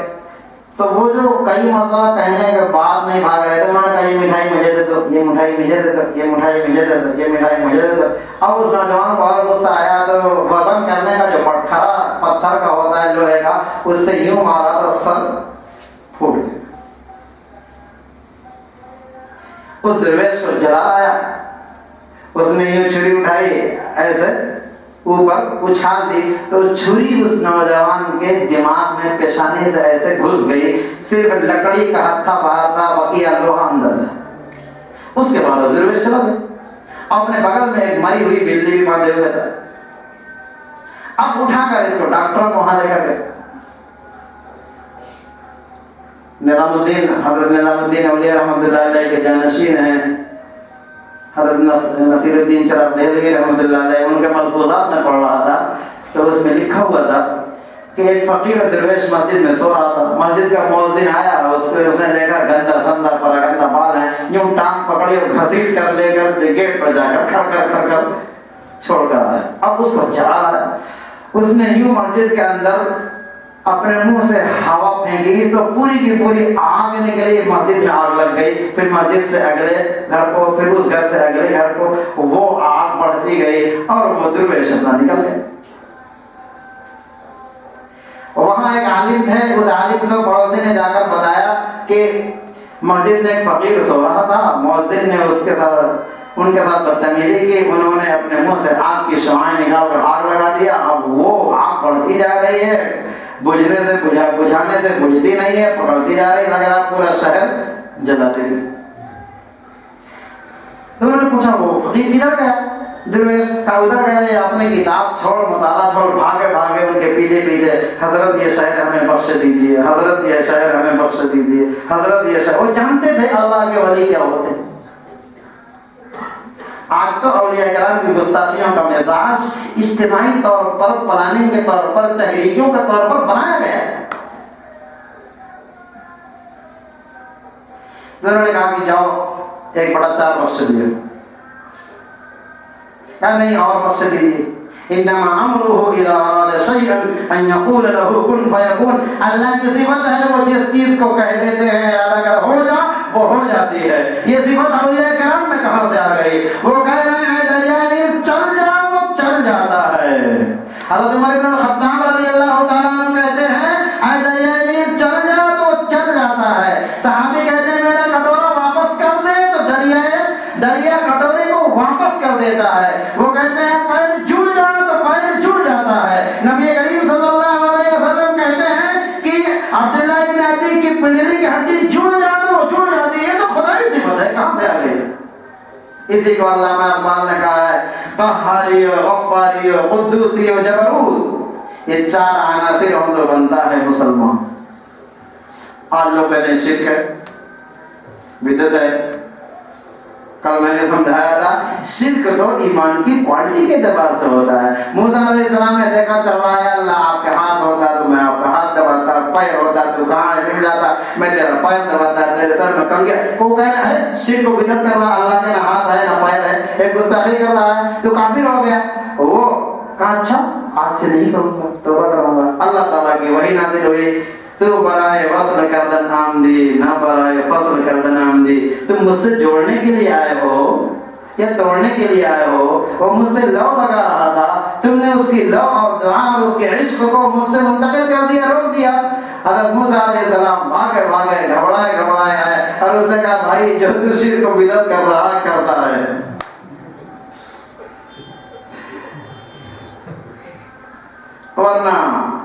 تو وہ جو کئی مرتبہ کہنے کے بعد نہیں بھاگ رہے تھے, انہوں نے کہا یہ مٹھائی مجھے دے دو, یہ مٹھائی مجھے دے دو, یہ مٹھائی مجھے دے دو, یہ مٹھائی مجھے دے دو. اب اس نوجوان کو اور غصہ آیا تو وزن کرنے کا جو پٹھرا پتھر کا ہوتا ہے لوہے کا, اس سے یوں مارا تو سر پھوٹ گیا. اس درویش کو جلال آیا. اس نے یوں چھری اٹھائی, ایسے اوپر اچھال دی تو چھری اس نوجوان کے دماغ میں پیشانی سے ایسے گھس گئی. صرف لکڑی کا ہتھا باہر تھا, بقیہ لوہا اندر تھا. اس کے بعد درویش چلا گیا. اپنے بغل میں ایک مری ہوئی بلڈی بھی باندھے ہوئے تھا. اب اٹھا کر اس کو ڈاکٹروں کو وہاں لے کر گئے. حضرت نظام الدین اولیاء رحمۃ اللہ علیہ کے جانشین ہیں حضرت نصیر الدین چراغ دہلوی رحمۃ اللہ علیہ. ان کے ملفوظات میں پڑھ رہا تھا تو اس میں لکھا ہوا تھا کہ ایک فقیر درویش مسجد میں سو رہا تھا. مسجد کا مؤذن آیا, اس نے دیکھا گندا سندا پراگندہ بال ہے, یوں ٹانگ پکڑی اور گھسیٹ کر لے کر گیٹ پر جا کر کھڑ کر چھوڑ کر آیا. اب اس کو جلال آیا. اس نے یوں مسجد کے اندر اپنے منہ سے ہوا پھینکی تو پوری کی پوری آگ نکلی. مسجد میں آگ لگ گئی. پھر مسجد سے اگلے گھر کو, پھر اس گھر سے اگلے گھر کو, وہ آگ بڑھتی گئی اور وہ درویش اپنا نکل گئے. وہاں ایک عالم تھے, اس عالم سے پڑوسی نے جا کر بتایا کہ مسجد میں ایک فقیر سو رہا تھا, مؤذن نے ان کے ساتھ بدتمیزی کی, انہوں نے اپنے منہ سے آگ کی شعاعیں نکال کر آگ لگا دیا. اب وہ آگ بڑھتی جا رہی ہے, بجھنے سے بجھانے سے بجھتی نہیں ہے, پکڑتی جا رہی, لگ رہا پورا شہر جلاتی رہی. تو انہوں نے پوچھا وہ فقیر کدھر گیا. درویش کہا ادھر گئے, اپنی کتاب چھوڑ, مطالعہ چھوڑ, بھاگے ان کے پیچھے حضرت یہ شہر ہمیں بخش دیجیے, حضرت یہ شہر ہمیں بخش دیجیے, حضرت یہ شہر. وہ جانتے تھے اللہ کے ولی کیا ہوتے. آج تو اولیاء کرام کی گستاخیوں کا مزاج اجتماعی طور پر, پلاننگ کے طور پر, تحریکوں کے طور پر بنایا گیا ہے. انہوں نے کہا کہ جاؤ 1/4 بخش دیے. کہا نہیں اور بخش دیجیے. انما امره اذا اراد شيئا ان يقول له كن فيكون. اللہ کی صفت ہے, وہ جس چیز کو کہہ دیتے ہیں ارادہ کر ہو جا, وہ ہو جاتی ہے. یہ صفت اولیاء کرام میں کہاں سے آ گئی. وہ کہہ رہے ہیں دریا نیل چل جا, وہ چل جاتا ہے. حضرت عمر بن الخطاب رضی اللہ تعالیٰ عنہ کہتے ہیں اے دریا نیل چل جا تو چل جاتا ہے. صحابی کہتے ہیں میرا کٹورا واپس کر دے, تو دریا کٹورے کو واپس کر دیتا ہے. وہ کہتے ہیں پیر جڑ جا, تو پیر جڑ جاتا ہے. نبی کریم صلی اللہ علیہ وسلم کہتے ہیں کہ عبداللہ ابن عدی کی پنڈلی کی ہڈی جڑ جا تو وہ جڑ جاتی ہے. تو خدائی صفت ہے, کہاں سے آ گئی. اسی کو علامہ اقبال نے کہا ہے قہاری و غفاری و قدوسی و جبروت, یہ 4 عناصر ہوں تو بنتا ہے مسلمان. آج لوگ کہتے ہیں شرک ہے, بدعت ہے. کل میں نے سمجھایا تھا شرک تو ایمان کی کوالٹی کے اعتبار سے ہوتا ہے. موسیٰ علیہ السلام نے دیکھا چلوایا اللہ آپ کے ہاتھ ہوتا تو میں آپ کا ہاتھ دباتا, پیر ہوتا تو کہاں مل جاتا, میں تیرا پیر دباتا, تیرے سر میں کنگھیا. وہ کہہ رہا ہے شرک کو بدعت کر رہا, اللہ کے نہ ہاتھ ہے نہ پیر ہے, ایک گستاخی کر رہا ہے, تو کافر ہو گیا. وہ کہا اچھا آج سے نہیں کروں گا, توبہ کروں گا. اللہ تعالیٰ کی وحی نازل ہوئی تو برائے وصل کردن آمدی نہ برائے فصل کردن آمدی. تم مجھ سے جوڑنے کے لیے آئے ہو یا توڑنے کے لیے آئے ہو. وہ مجھ سے لو لگا رہا تھا, تم نے اس کی لو اور دعا اور اس کے عشق کو مجھ سے منتقل کر دیا, روک دیا. حضرت موسیٰ علیہ السلام بھاگے گھبرائے آئے اور اس نے کہا بھائی جو تو شرک کو بدعت کر رہا کرتا ہے. ورنہ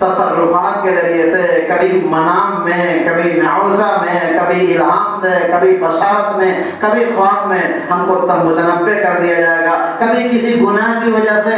تصرفات کے ذریعے سے، کبھی منام میں، کبھی نعوذہ میں، کبھی الہام سے، کبھی بشارت میں، کبھی خواب میں ہم کو متنبع کر دیا جائے گا۔ کبھی کسی گناہ کی وجہ سے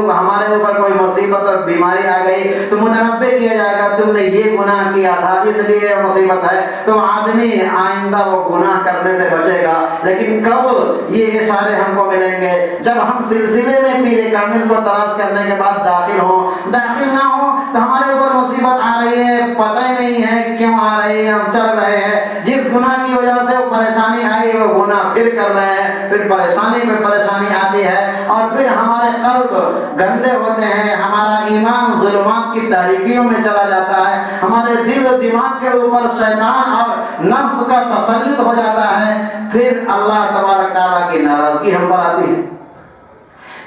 ہمارے اوپر کوئی مصیبت اور بیماری آ گئی تو متنبع کیا جائے گا، تم نے یہ گناہ کیا تھا اس لیے یہ مصیبت ہے، تو آدمی آئندہ وہ گناہ کرنے سے بچے گا۔ لیکن کب یہ اشارے ہم کو ملیں گے؟ جب ہم سلسلے میں پیر کامل کو تلاش کرنے کے بعد داخل نہ ہو تو ہمارے اوپر مصیبت آ رہی ہے، پتہ ہی نہیں ہے کیوں آ رہی ہے، ہم چل رہے ہیں، جس گناہ کی وجہ سے وہ پریشانی آئی وہ گناہ پھر کر رہے ہیں، پھر پریشانی پہ پریشانی آتی ہے، اور پھر ہمارے قلب گندے ہوتے ہیں، ہمارا ایمان ظلمات کی تاریکیوں میں چلا جاتا ہے، ہمارے دل و دماغ کے اوپر شیطان اور نفس کا تسلط ہو جاتا ہے، پھر اللہ تبارک تعالیٰ کی ناراضگی ہم پر آتی ہے۔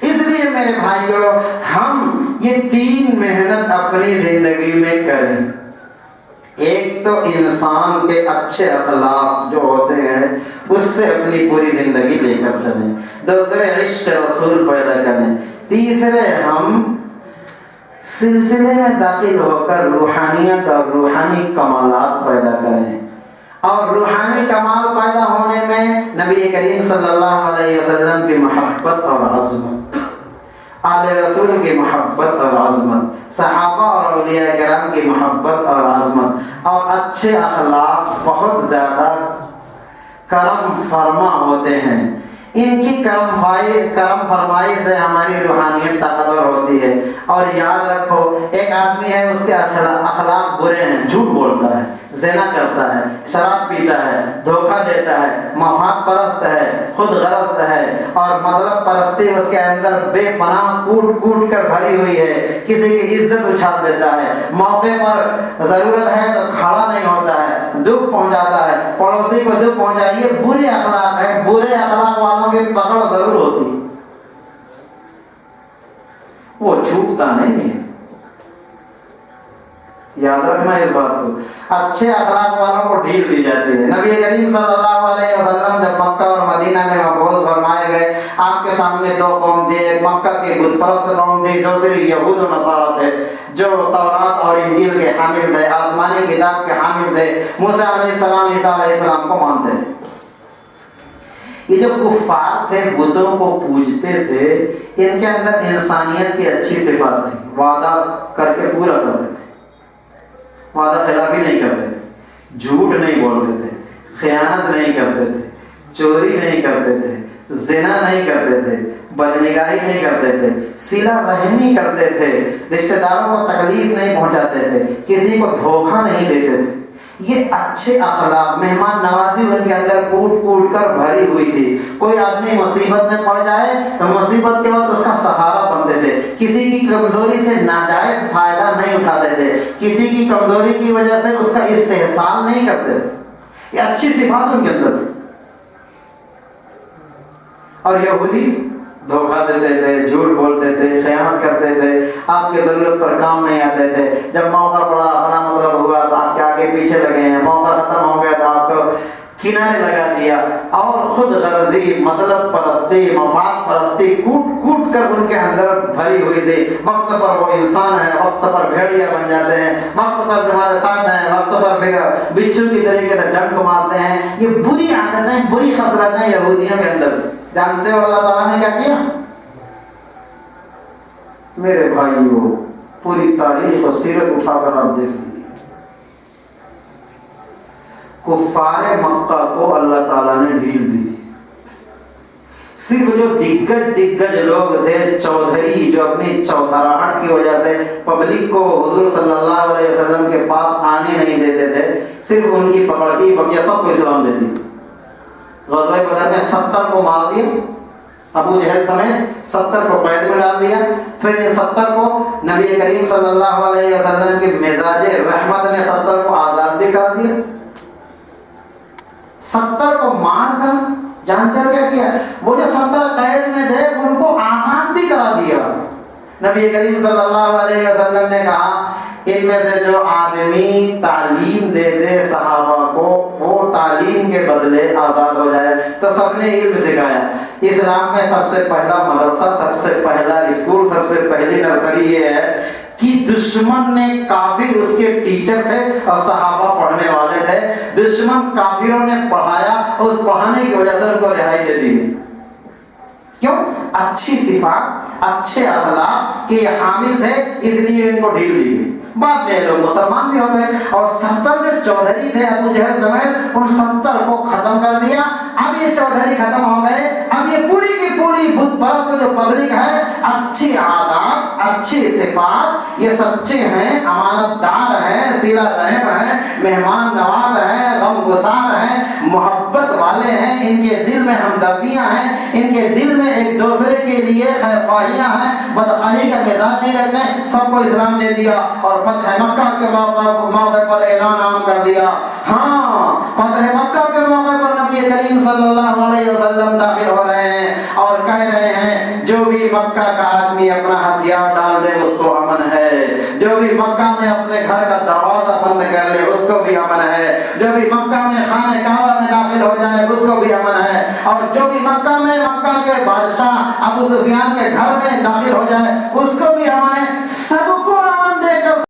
اس لیے میرے بھائیوں، ہم یہ 3 محنت اپنی زندگی میں کریں۔ ایک تو انسان کے اچھے اخلاق جو ہوتے ہیں اس سے اپنی پوری زندگی لے کر چلیں، دوسرے عشق رسول پیدا کریں، تیسرے ہم سلسلے میں داخل ہو کر روحانیت اور روحانی کمالات پیدا کریں، اور روحانی کمال پیدا ہونے میں نبی کریم صلی اللہ علیہ وسلم کی محبت اور عظمت، آل رسول کی محبت اور عظمت، صحابہ اور اولیاء کرام کی محبت اور عظمت، اور اچھے اخلاق بہت زیادہ کرم فرما ہوتے ہیں، ان کی کرم فرمائی سے ہماری روحانیت طاقتور ہوتی ہے۔ اور یاد رکھو، ایک آدمی ہے اس کے اخلاق برے ہیں، جھوٹ بولتا ہے، زنا کرتا ہے، شراب پیتا ہے، دھوکہ دیتا ہے، مفاد پرست ہے، خود غرض ہے، اور مطلب پرستی اس کے اندر بے پناہ کوٹ کر بھری ہوئی ہے، کسی کی عزت اچھال دیتا ہے، موقع پر ضرورت ہے تو کھڑا نہیں ہوتا ہے، دکھ پہنچاتا ہے، پڑوسی کو دکھ پہنچاتا ہے، یہ برے اخلاق ہے۔ برے اخلاق والوں کی پکڑ ضرور ہوتی، وہ چھوٹتا نہیں ہے، یاد رکھنا اس بات کو۔ اچھے اخلاق والوں کو ڈھیل دی جاتی ہے۔ نبی کریم صلی اللہ علیہ وسلم جب مکہ اور مدینہ میں مبعوث فرمائے گئے، آپ کے سامنے 2 قوم تھی، ایک مکہ کی بت پرست قوم تھی، دوسری یہود و نصارہ تھے جو تورات اور انجیل کے حامل تھے، آسمانی کتاب کے حامل تھے، موسیٰ علیہ السلام، عیسیٰ علیہ السلام کو مانتے ہیں۔ یہ جو کفار تھے، بتوں کو پوجتے تھے، ان کے اندر انسانیت کی اچھی صفات تھی، وعدہ کر کے پورا کرتے تھے، وعدہ خلافی نہیں کرتے تھے، جھوٹ نہیں بولتے تھے، خیانت نہیں کرتے تھے، چوری نہیں کرتے تھے، زنا نہیں کرتے تھے، بدنگاہی نہیں کرتے تھے، صلہ رحمی کرتے تھے، رشتہ داروں کو تکلیف نہیں پہنچاتے تھے، کسی کو دھوکہ نہیں دیتے تھے۔ یہ اچھے اخلاق، مہمان نوازی ان کے اندر کوٹ کر بھری ہوئی تھی۔ کوئی آدمی مصیبت میں پڑ جائے تو مصیبت کے بعد اس کا سہارا بنتے تھے، کسی کی کمزوری سے ناجائز فائدہ نہیں اٹھاتے تھے، کسی کی کمزوری کی وجہ سے اس کا استحسان نہیں کرتے تھے۔ یہ اچھی صفات ان کے اندر تھی۔ اور یہودی دھوکہ دیتے تھے، جھوٹ بولتے تھے، خیانت کرتے تھے، آپ کی ضرورت پر کام نہیں آتے تھے، جب موقع پڑا اپنا مطلب ہوا تو آپ کے آگے پیچھے لگے ہیں، موقع ختم ہو گیا تو آپ کو کنارے لگا دیا، اور خود غرضی، مطلب پرستی، مفاد پرستی کوٹ کر ان کے اندر بھری ہوئی تھی۔ وقت پر وہ انسان ہے، وقت پر بھیڑیا بن جاتے ہیں، وقت پر تمہارے ساتھ ہیں، وقت پر پھر بچھو کی طریقے سے ڈنک مارتے ہیں۔ یہ بری عادتیں، بری خصلتیں یہودیوں کے اندر۔ جانتے ہو اللہ تعالیٰ نے کیا کیا؟ میرے بھائیو، پوری تاریخ و سیرت اٹھا کر آپ دیکھ لیجیے، کفار مکہ کو اللہ تعالیٰ نے ڈھیل دی۔ صرف جو دگج لوگ تھے، چودھری، جو اپنی چودھراہٹ کی وجہ سے پبلک کو حضور صلی اللہ علیہ وسلم کے پاس آنے نہیں دیتے تھے، صرف ان کی پکڑ کی، بقیہ سب کو اسلام دے دی۔ غزوہ بدر میں 70 کو مار دیا، ابو جہل سمیت 70 کو قید میں ڈال دیا، پھر یہ 70 کو نبی کریم صلی اللہ علیہ وسلم کی مزاج رحمت نے 70 کو آزاد بھی کر دیا۔ 70 کو مار کر جانتے ہو کیا کیا؟ وہ جو 70 قید میں تھے ان کو آزاد بھی کرا دیا۔ نبی کریم صلی اللہ علیہ وسلم نے کہا، ان میں سے جو آدمی تعلیم دے دے صحابہ کو، وہ تعلیم کے بدلے آزاد ہو جائے۔ تو سب نے علم سکھایا۔ اسلام میں سب سے پہلا مدرسہ، سب سے پہلا اسکول، سب سے پہلی نرسری یہ ہے کہ دشمن نے کافر اس کے ٹیچر تھے اور صحابہ پڑھنے والے تھے، دشمن کافروں نے پڑھایا، اس پڑھانے کی وجہ سے ان کو رہائی دے دی. کیوں؟ اچھی صفات، اچھے اخلاق کے حامل تھے، اس لیے ان کو ڈھیل دی گئی. بعد میں لوگ مسلمان بھی ہو گئے اور 70 جو چودھری تھے ابو جہل سمیت ان 70 کو ختم کر دیا. اب یہ چودھری ختم ہو گئے، اب یہ پوری کی پوری بت پرست جو پبلک ہے، اچھی عادات، اچھی صفات، یہ سچے ہیں، امانت دار ہیں، صلہ رحم ہیں، مہمان نواز ہیں، غم گسار ہیں، محبت والے ہیں، ان کے دل میں ہمدردیاں ہیں، ان کے دل میں ایک دوسرے کے لیے خیر خواہیاں ہیں، بدخواہی کا مزاج نہیں رکھتے. سب کو اسلام دے دیا اور فتح مکہ کے موقع پر اعلان عام کر دیا. ہاں، فتح مکہ کے موقع پر نبی کریم صلی اللہ علیہ وسلم داخل ہو رہے ہیں اور کہہ رہے ہیں جو بھی مکہ کا آدمی اپنا ہتھیار ڈال دے اس کو امن ہے، جو بھی مکہ میں اپنے گھر کا دروازہ بند کر لے اس کو بھی امن ہے، جو بھی مکہ میں خانہ کعبہ میں داخل ہو جائے اس کو بھی امن ہے، اور جو بھی مکہ کے بادشاہ ابو سفیان کے گھر میں داخل ہو جائے اس کو بھی